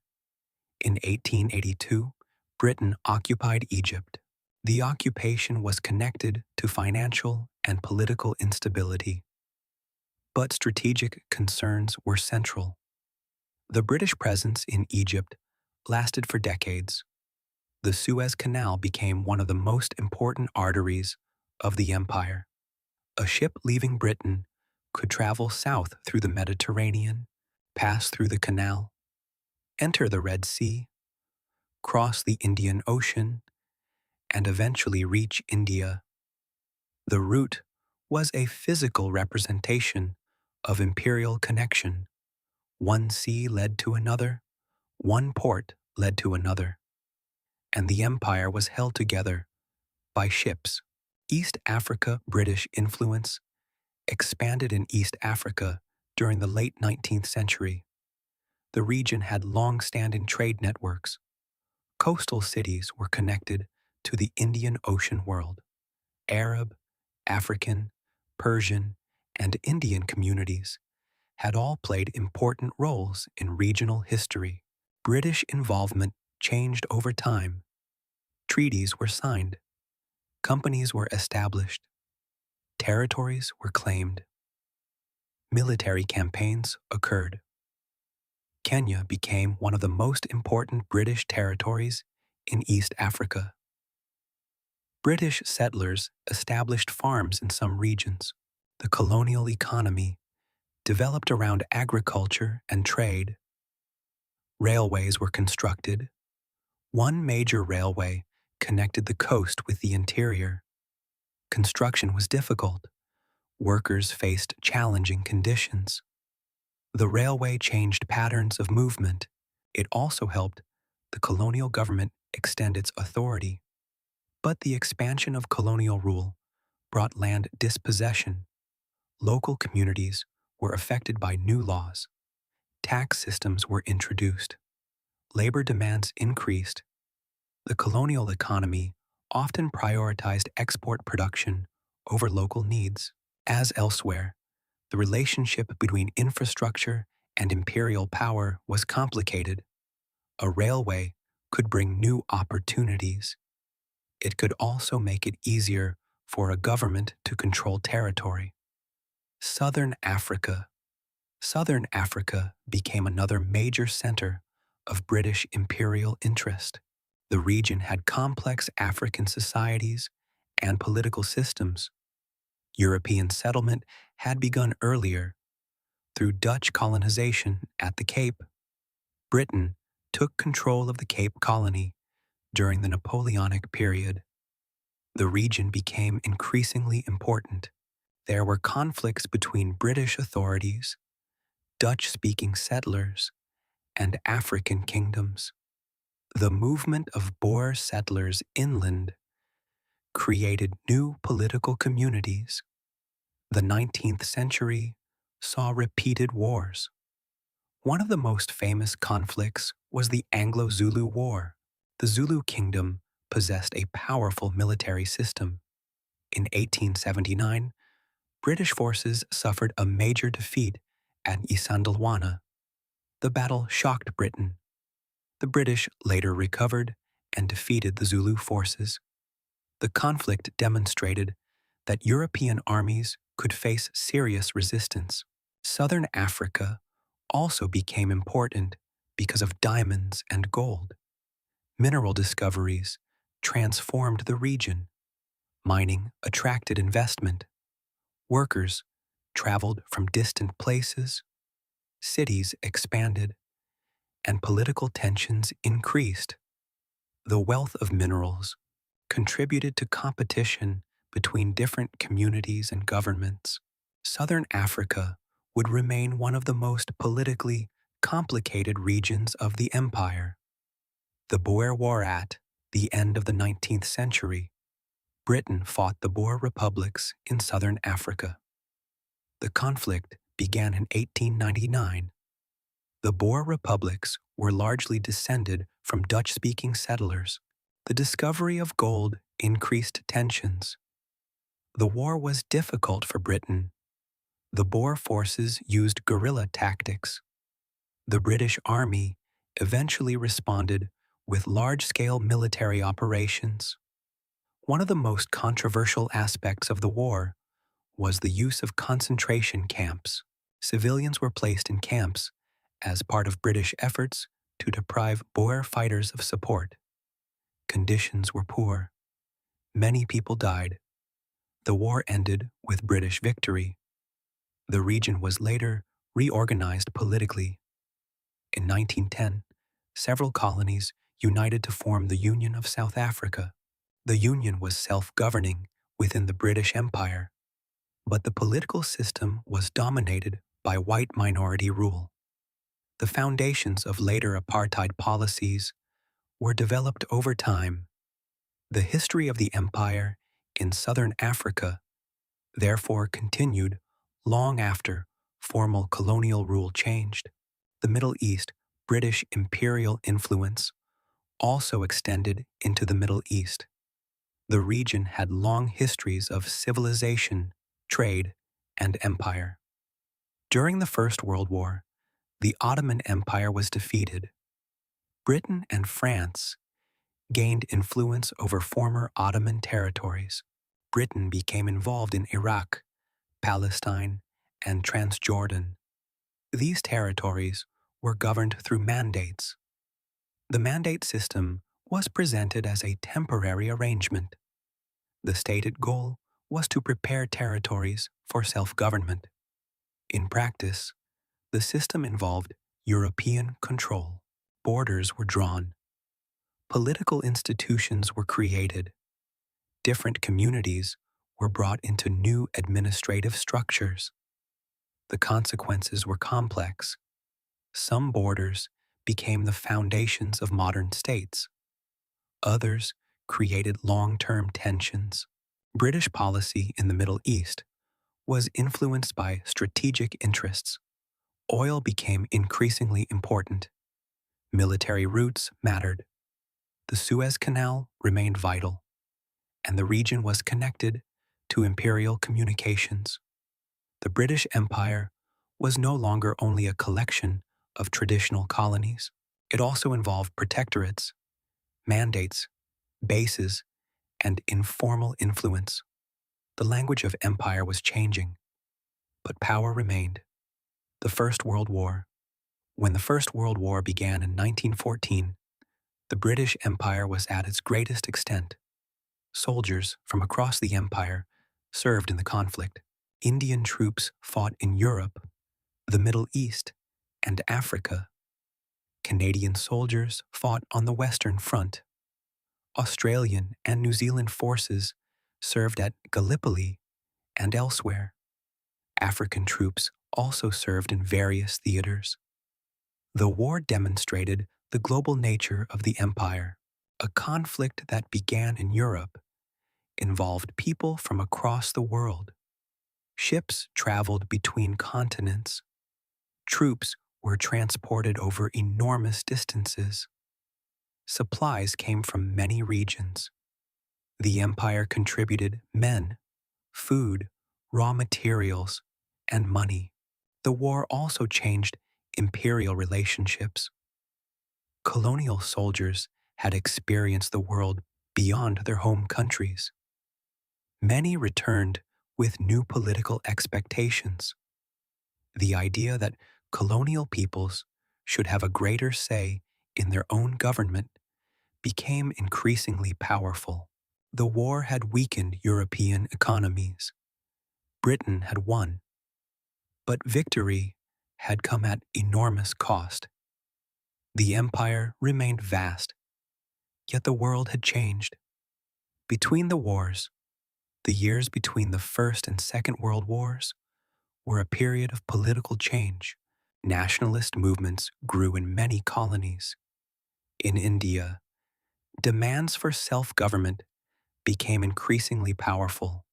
In 1882, Britain occupied Egypt. The occupation was connected to financial and political instability, but strategic concerns were central. The British presence in Egypt lasted for decades. The Suez Canal became one of the most important arteries of the empire. A ship leaving Britain could travel south through the Mediterranean, pass through the canal, enter the Red Sea, cross the Indian Ocean, and eventually reach India. The route was a physical representation of imperial connection. One sea led to another, one port led to another, and the empire was held together by ships. East Africa British influence expanded in East Africa during the late 19th century. The region had long-standing trade networks. Coastal cities were connected to the Indian Ocean world. Arab, African, Persian, and Indian communities had all played important roles in regional history. British involvement changed over time. Treaties were signed. Companies were established. Territories were claimed. Military campaigns occurred. Kenya became one of the most important British territories in East Africa. British settlers established farms in some regions. The colonial economy developed around agriculture and trade. Railways were constructed. One major railway connected the coast with the interior. Construction was difficult. Workers faced challenging conditions. The railway changed patterns of movement. It also helped the colonial government extend its authority. But the expansion of colonial rule brought land dispossession. Local communities were affected by new laws. Tax systems were introduced. Labor demands increased. The colonial economy often prioritized export production over local needs. As elsewhere, the relationship between infrastructure and imperial power was complicated. A railway could bring new opportunities. It could also make it easier for a government to control territory. Southern Africa. Southern Africa became another major center of British imperial interest. The region had complex African societies and political systems. European settlement had begun earlier through Dutch colonization at the Cape. Britain took control of the Cape Colony during the Napoleonic period. The region became increasingly important. There were conflicts between British authorities, Dutch-speaking settlers, and African kingdoms. The movement of Boer settlers inland created new political communities. The 19th century saw repeated wars. One of the most famous conflicts was the Anglo-Zulu War. The Zulu kingdom possessed a powerful military system. In 1879, British forces suffered a major defeat at Isandlwana. The battle shocked Britain. The British later recovered and defeated the Zulu forces. The conflict demonstrated that European armies could face serious resistance. Southern Africa also became important because of diamonds and gold. Mineral discoveries transformed the region. Mining attracted investment. Workers traveled from distant places. Cities expanded, and political tensions increased. The wealth of minerals contributed to competition between different communities and governments. Southern Africa would remain one of the most politically complicated regions of the empire. The Boer War at the end of the 19th century, Britain fought the Boer republics in southern Africa. The conflict began in 1899. The Boer republics were largely descended from Dutch-speaking settlers. The discovery of gold increased tensions. The war was difficult for Britain. The Boer forces used guerrilla tactics. The British Army eventually responded with large-scale military operations. One of the most controversial aspects of the war was the use of concentration camps. Civilians were placed in camps as part of British efforts to deprive Boer fighters of support. Conditions were poor. Many people died. The war ended with British victory. The region was later reorganized politically. In 1910, several colonies united to form the Union of South Africa. The Union was self-governing within the British Empire, but the political system was dominated by white minority rule. The foundations of later apartheid policies were developed over time. The history of the empire in southern Africa therefore continued long after formal colonial rule changed. The Middle East, British imperial influence also extended into the Middle East. The region had long histories of civilization, trade, and empire. During the First World War, the Ottoman Empire was defeated. Britain and France gained influence over former Ottoman territories. Britain became involved in Iraq, Palestine, and Transjordan. These territories were governed through mandates. The mandate system was presented as a temporary arrangement. The stated goal was to prepare territories for self-government. In practice, the system involved European control. Borders were drawn. Political institutions were created. Different communities were brought into new administrative structures. The consequences were complex. Some borders became the foundations of modern states. Others created long-term tensions. British policy in the Middle East was influenced by strategic interests. Oil became increasingly important. Military routes mattered. The Suez Canal remained vital, and the region was connected to imperial communications. The British Empire was no longer only a collection of traditional colonies. It also involved protectorates, mandates, bases, and informal influence. The language of empire was changing, but power remained. The First World War. When the First World War began in 1914, the British Empire was at its greatest extent. Soldiers from across the empire served in the conflict. Indian troops fought in Europe, the Middle East, and Africa. Canadian soldiers fought on the Western Front. Australian and New Zealand forces served at Gallipoli and elsewhere. African troops also served in various theaters. The war demonstrated the global nature of the empire. A conflict that began in Europe involved people from across the world. Ships traveled between continents. Troops were transported over enormous distances. Supplies came from many regions. The empire contributed men, food, raw materials, and money. The war also changed imperial relationships. Colonial soldiers had experienced the world beyond their home countries. Many returned with new political expectations. The idea that colonial peoples should have a greater say in their own government became increasingly powerful. The war had weakened European economies. Britain had won, but victory had come at enormous cost. The empire remained vast, yet the world had changed. Between the wars, the years between the First and Second World Wars were a period of political change. Nationalist movements grew in many colonies. In India, demands for self-government became increasingly powerful.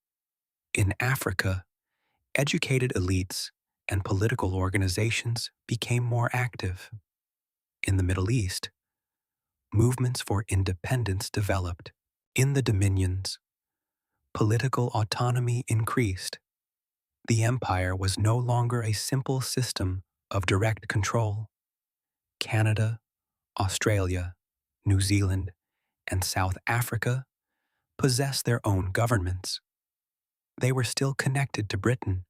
In Africa, educated elites and political organizations became more active. In the Middle East, movements for independence developed. In the Dominions, political autonomy increased. The empire was no longer a simple system of direct control. Canada, Australia, New Zealand, and South Africa possessed their own governments. They were still connected to Britain,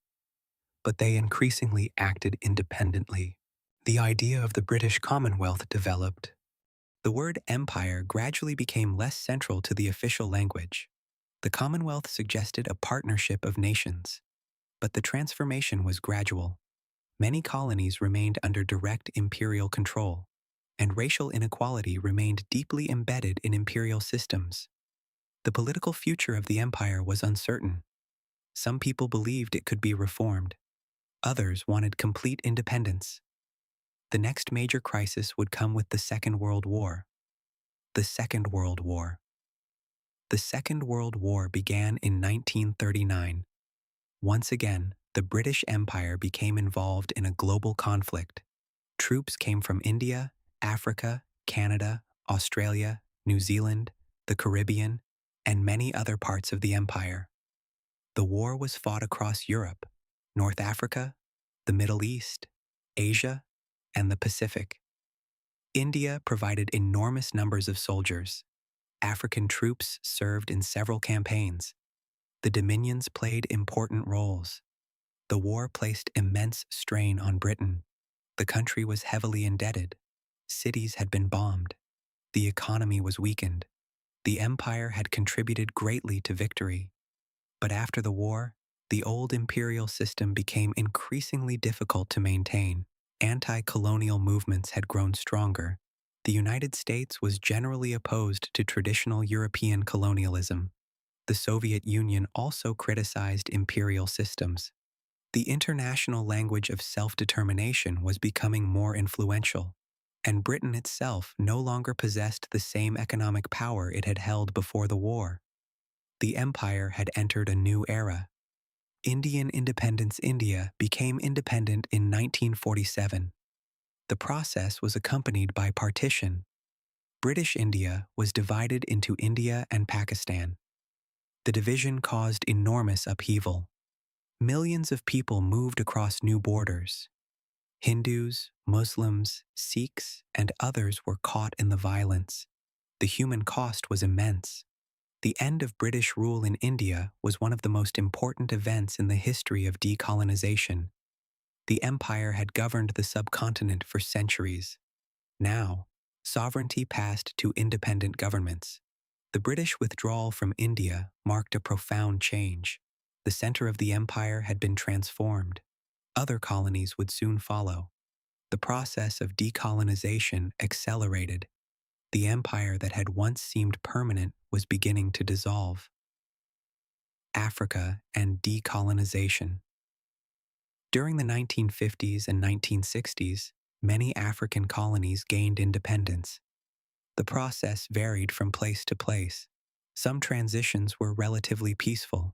but they increasingly acted independently. The idea of the British Commonwealth developed. The word empire gradually became less central to the official language. The Commonwealth suggested a partnership of nations, but the transformation was gradual. Many colonies remained under direct imperial control, and racial inequality remained deeply embedded in imperial systems. The political future of the empire was uncertain. Some people believed it could be reformed. Others wanted complete independence. The next major crisis would come with the Second World War. The Second World War. The Second World War began in 1939. Once again, the British Empire became involved in a global conflict. Troops came from India, Africa, Canada, Australia, New Zealand, the Caribbean, and many other parts of the empire. The war was fought across Europe, North Africa, the Middle East, Asia, and the Pacific. India provided enormous numbers of soldiers. African troops served in several campaigns. The dominions played important roles. The war placed immense strain on Britain. The country was heavily indebted. Cities had been bombed. The economy was weakened. The empire had contributed greatly to victory. But after the war, the old imperial system became increasingly difficult to maintain. Anti-colonial movements had grown stronger. The United States was generally opposed to traditional European colonialism. The Soviet Union also criticized imperial systems. The international language of self-determination was becoming more influential, and Britain itself no longer possessed the same economic power it had held before the war. The empire had entered a new era. Indian independence. India became independent in 1947. The process was accompanied by partition. British India was divided into India and Pakistan. The division caused enormous upheaval. Millions of people moved across new borders. Hindus, Muslims, Sikhs, and others were caught in the violence. The human cost was immense. The end of British rule in India was one of the most important events in the history of decolonisation. The empire had governed the subcontinent for centuries. Now, sovereignty passed to independent governments. The British withdrawal from India marked a profound change. The center of the empire had been transformed. Other colonies would soon follow. The process of decolonisation accelerated. The empire that had once seemed permanent was beginning to dissolve. Africa and decolonisation. During the 1950s and 1960s, many African colonies gained independence. The process varied from place to place. Some transitions were relatively peaceful.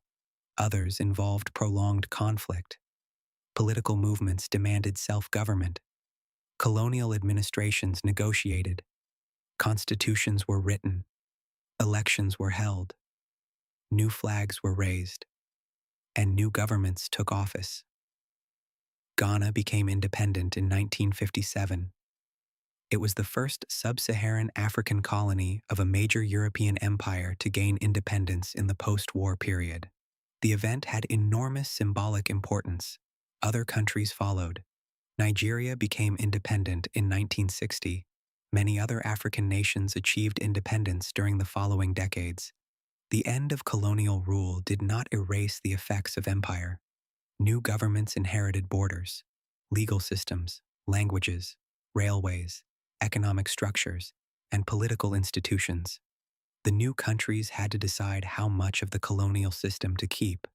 Others involved prolonged conflict. Political movements demanded self-government. Colonial administrations negotiated. Constitutions were written. Elections were held. New flags were raised. And new governments took office. Ghana became independent in 1957. It was the first sub-Saharan African colony of a major European empire to gain independence in the post-war period. The event had enormous symbolic importance. Other countries followed. Nigeria became independent in 1960. Many other African nations achieved independence during the following decades. The end of colonial rule did not erase the effects of empire. New governments inherited borders, legal systems, languages, railways, economic structures, and political institutions. The new countries had to decide how much of the colonial system to keep.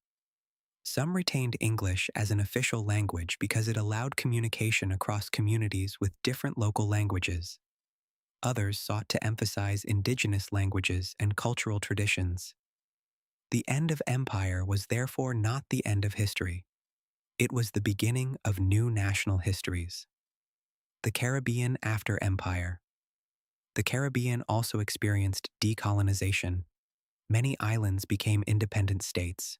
Some retained English as an official language because it allowed communication across communities with different local languages. Others sought to emphasize indigenous languages and cultural traditions. The end of empire was therefore not the end of history. It was the beginning of new national histories. The Caribbean after empire. The Caribbean also experienced decolonisation. Many islands became independent states.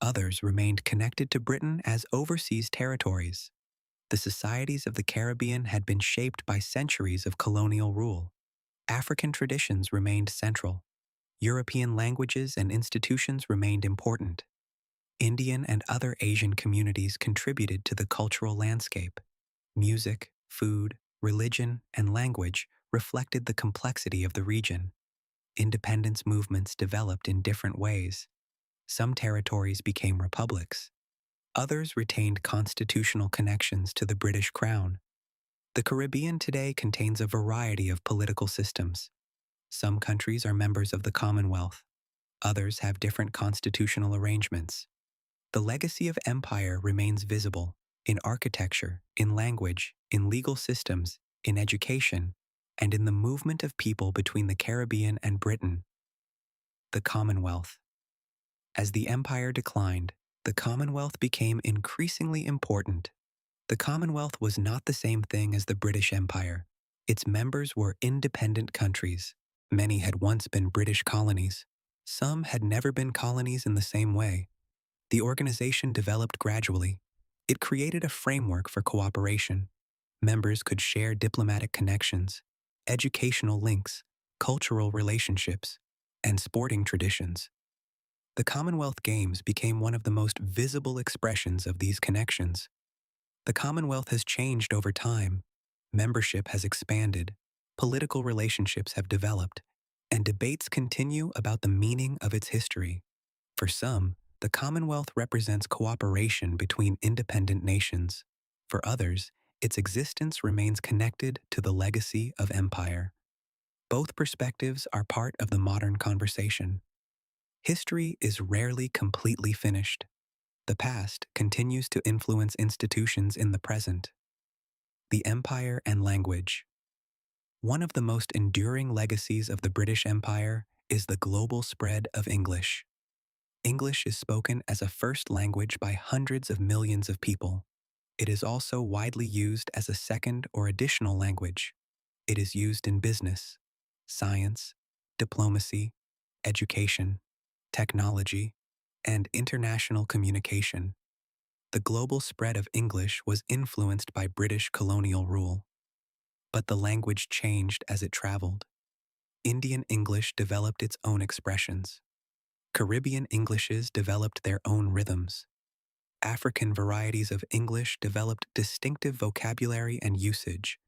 Others remained connected to Britain as overseas territories. The societies of the Caribbean had been shaped by centuries of colonial rule. African traditions remained central. European languages and institutions remained important. Indian and other Asian communities contributed to the cultural landscape. Music, food, religion, and language reflected the complexity of the region. Independence movements developed in different ways. Some territories became republics. Others retained constitutional connections to the British Crown. The Caribbean today contains a variety of political systems. Some countries are members of the Commonwealth. Others have different constitutional arrangements. The legacy of empire remains visible in architecture, in language, in legal systems, in education, and in the movement of people between the Caribbean and Britain. The Commonwealth. As the empire declined, the Commonwealth became increasingly important. The Commonwealth was not the same thing as the British Empire. Its members were independent countries. Many had once been British colonies. Some had never been colonies in the same way. The organization developed gradually. It created a framework for cooperation. Members could share diplomatic connections, educational links, cultural relationships, and sporting traditions. The Commonwealth Games became one of the most visible expressions of these connections. The Commonwealth has changed over time. Membership has expanded, political relationships have developed, and debates continue about the meaning of its history. For some, the Commonwealth represents cooperation between independent nations. For others, its existence remains connected to the legacy of empire. Both perspectives are part of the modern conversation. History is rarely completely finished. The past continues to influence institutions in the present. The empire and language. One of the most enduring legacies of the British Empire is the global spread of English. English is spoken as a first language by hundreds of millions of people. It is also widely used as a second or additional language. It is used in business, science, diplomacy, education, technology, and international communication. The global spread of English was influenced by British colonial rule. But the language changed as it traveled. Indian English developed its own expressions. Caribbean Englishes developed their own rhythms. African varieties of English developed distinctive vocabulary and usage.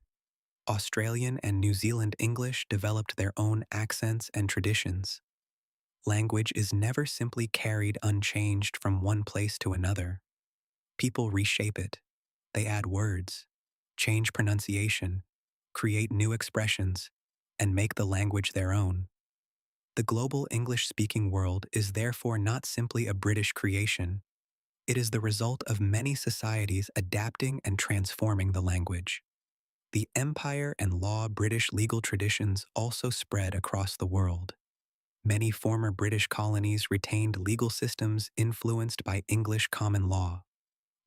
Australian and New Zealand English developed their own accents and traditions. Language is never simply carried unchanged from one place to another. People reshape it. They add words, change pronunciation, create new expressions, and make the language their own. The global English-speaking world is therefore not simply a British creation. It is the result of many societies adapting and transforming the language. The empire and law British legal traditions also spread across the world. Many former British colonies retained legal systems influenced by English common law.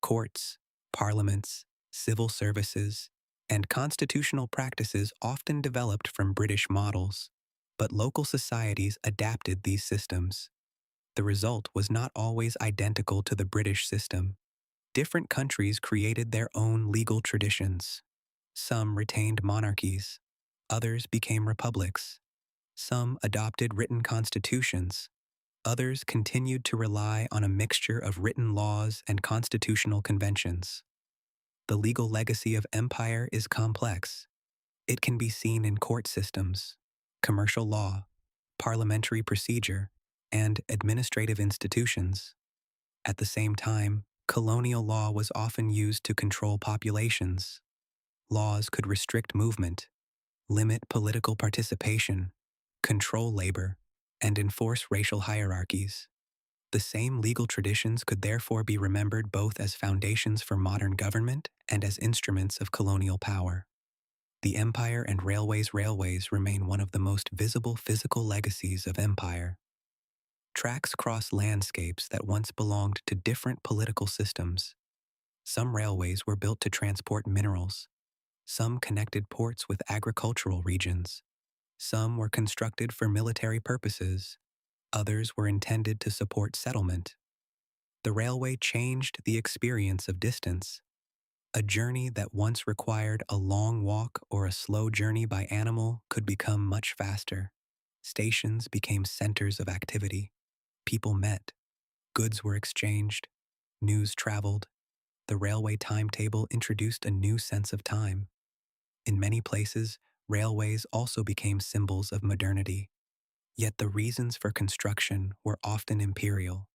Courts, parliaments, civil services, and constitutional practices often developed from British models, but local societies adapted these systems. The result was not always identical to the British system. Different countries created their own legal traditions. Some retained monarchies. Others became republics. Some adopted written constitutions. Others continued to rely on a mixture of written laws and constitutional conventions. The legal legacy of empire is complex. It can be seen in court systems, commercial law, parliamentary procedure, and administrative institutions. At the same time, colonial law was often used to control populations. Laws could restrict movement, limit political participation, control labor, and enforce racial hierarchies. The same legal traditions could therefore be remembered both as foundations for modern government and as instruments of colonial power. The empire and railways remain one of the most visible physical legacies of empire. Tracks cross landscapes that once belonged to different political systems. Some railways were built to transport minerals. Some connected ports with agricultural regions. Some were constructed for military purposes. Others were intended to support settlement. The railway changed the experience of distance. A journey that once required a long walk or a slow journey by animal could become much faster. Stations became centers of activity. People met, goods were exchanged, news traveled. The railway timetable introduced a new sense of time. In many places, railways also became symbols of modernity. Yet the reasons for construction were often imperial.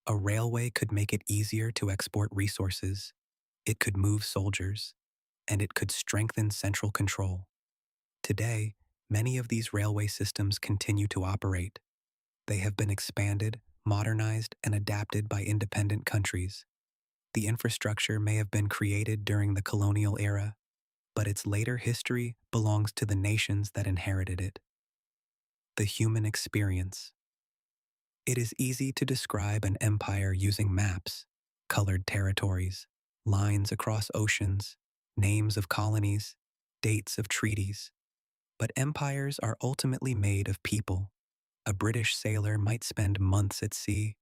A railway could make it easier to export resources, it could move soldiers, and it could strengthen central control. Today, many of these railway systems continue to operate. They have been expanded, modernized, and adapted by independent countries. The infrastructure may have been created during the colonial era, but its later history belongs to the nations that inherited it. The human experience. It is easy to describe an empire using maps, colored territories, lines across oceans, names of colonies, dates of treaties. But empires are ultimately made of people. A British sailor might spend months at sea.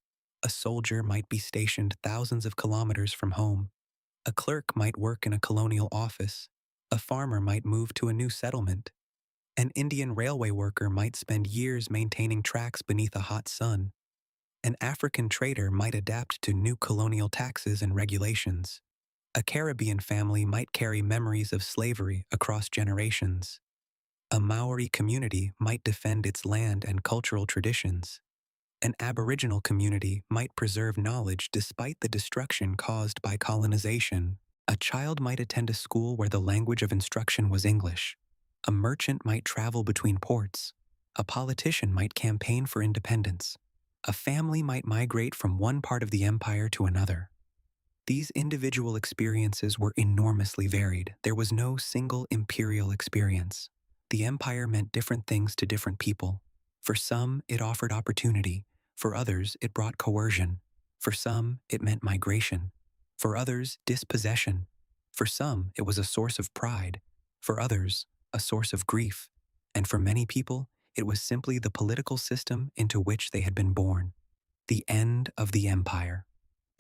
A soldier might be stationed thousands of kilometers from home. A clerk might work in a colonial office. A farmer might move to a new settlement. An Indian railway worker might spend years maintaining tracks beneath a hot sun. An African trader might adapt to new colonial taxes and regulations. A Caribbean family might carry memories of slavery across generations. A Maori community might defend its land and cultural traditions. An Aboriginal community might preserve knowledge despite the destruction caused by colonization. A child might attend a school where the language of instruction was English. A merchant might travel between ports. A politician might campaign for independence. A family might migrate from one part of the empire to another. These individual experiences were enormously varied. There was no single imperial experience. The empire meant different things to different people. For some, it offered opportunity. For others, it brought coercion. For some, it meant migration. For others, dispossession. For some, it was a source of pride. For others, a source of grief. And for many people, it was simply the political system into which they had been born. The end of the empire.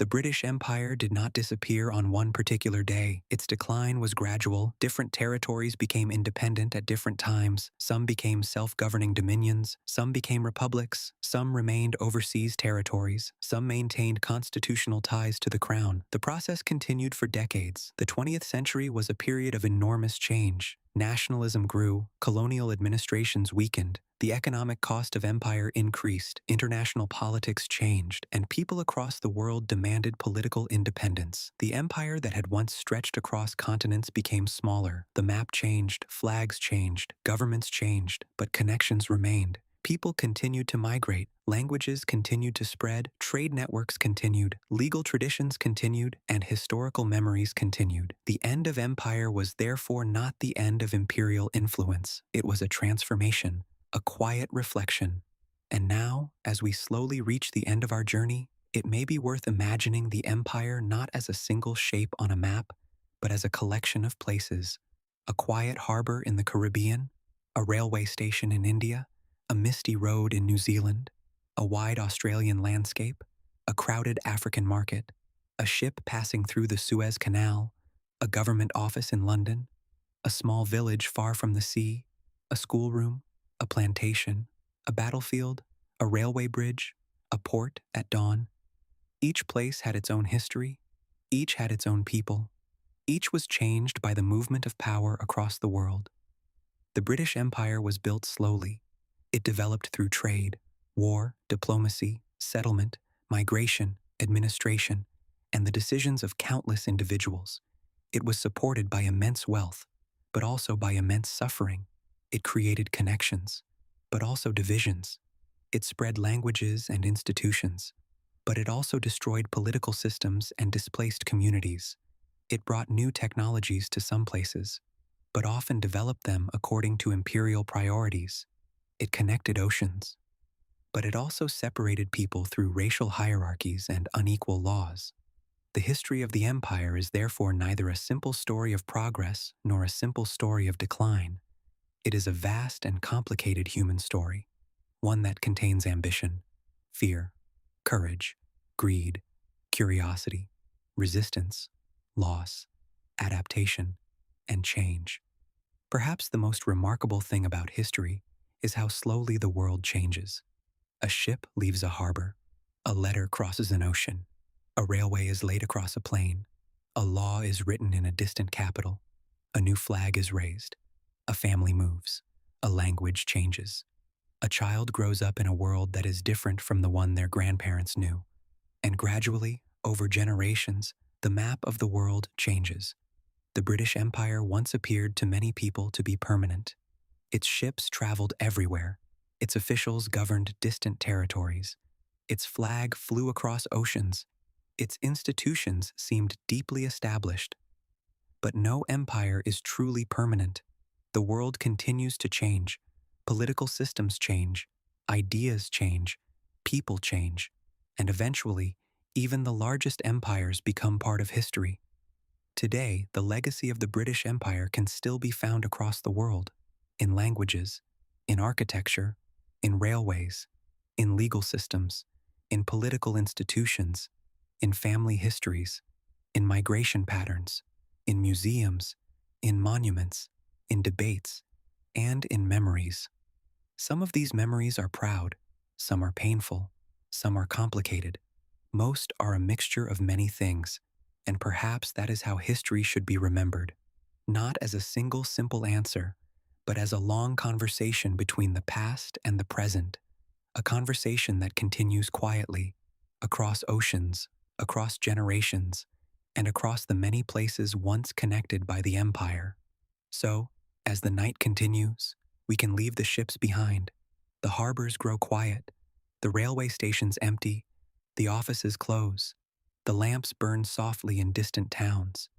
The British Empire did not disappear on one particular day. Its decline was gradual. Different territories became independent at different times. Some became self-governing dominions. Some became republics. Some remained overseas territories. Some maintained constitutional ties to the crown. The process continued for decades. The 20th century was a period of enormous change. Nationalism grew, colonial administrations weakened, the economic cost of empire increased, international politics changed, and people across the world demanded political independence. The empire that had once stretched across continents became smaller. The map changed, flags changed, governments changed, but connections remained. People continued to migrate, languages continued to spread, trade networks continued, legal traditions continued, and historical memories continued. The end of empire was therefore not the end of imperial influence. It was a transformation, a quiet reflection. And now, as we slowly reach the end of our journey, it may be worth imagining the empire not as a single shape on a map, but as a collection of places. A quiet harbor in the Caribbean, a railway station in India, a misty road in New Zealand, a wide Australian landscape, a crowded African market, a ship passing through the Suez Canal, a government office in London, a small village far from the sea, a schoolroom, a plantation, a battlefield, a railway bridge, a port at dawn. Each place had its own history, each had its own people, each was changed by the movement of power across the world. The British Empire was built slowly. It developed through trade, war, diplomacy, settlement, migration, administration, and the decisions of countless individuals. It was supported by immense wealth, but also by immense suffering. It created connections, but also divisions. It spread languages and institutions, but it also destroyed political systems and displaced communities. It brought new technologies to some places, but often developed them according to imperial priorities. It connected oceans, but it also separated people through racial hierarchies and unequal laws. The history of the empire is therefore neither a simple story of progress nor a simple story of decline. It is a vast and complicated human story, one that contains ambition, fear, courage, greed, curiosity, resistance, loss, adaptation, and change. Perhaps the most remarkable thing about history is how slowly the world changes. A ship leaves a harbor, a letter crosses an ocean, a railway is laid across a plain, a law is written in a distant capital, a new flag is raised, a family moves, a language changes. A child grows up in a world that is different from the one their grandparents knew, and gradually, over generations, the map of the world changes. The British Empire once appeared to many people to be permanent. Its ships traveled everywhere. Its officials governed distant territories. Its flag flew across oceans. Its institutions seemed deeply established. But no empire is truly permanent. The world continues to change. Political systems change. Ideas change. People change. And eventually, even the largest empires become part of history. Today, the legacy of the British Empire can still be found across the world, in languages, in architecture, in railways, in legal systems, in political institutions, in family histories, in migration patterns, in museums, in monuments, in debates, and in memories. Some of these memories are proud, some are painful, some are complicated. Most are a mixture of many things, and perhaps that is how history should be remembered, not as a single simple answer, but as a long conversation between the past and the present, a conversation that continues quietly, across oceans, across generations, and across the many places once connected by the empire. So, as the night continues, we can leave the ships behind. The harbors grow quiet, the railway stations empty, the offices close, the lamps burn softly in distant towns,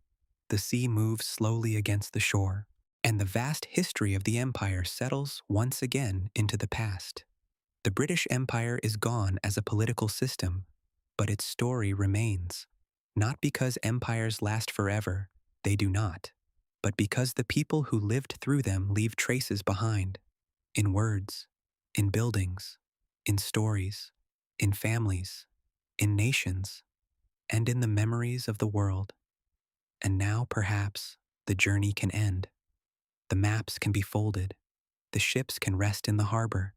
the sea moves slowly against the shore, and the vast history of the empire settles once again into the past. The British Empire is gone as a political system, but its story remains. Not because empires last forever, they do not, but because the people who lived through them leave traces behind, in words, in buildings, in stories, in families, in nations, and in the memories of the world. And now, perhaps, the journey can end. The maps can be folded, the ships can rest in the harbor,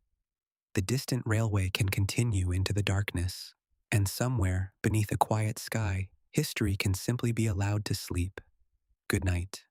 the distant railway can continue into the darkness, and somewhere beneath a quiet sky, history can simply be allowed to sleep. Good night.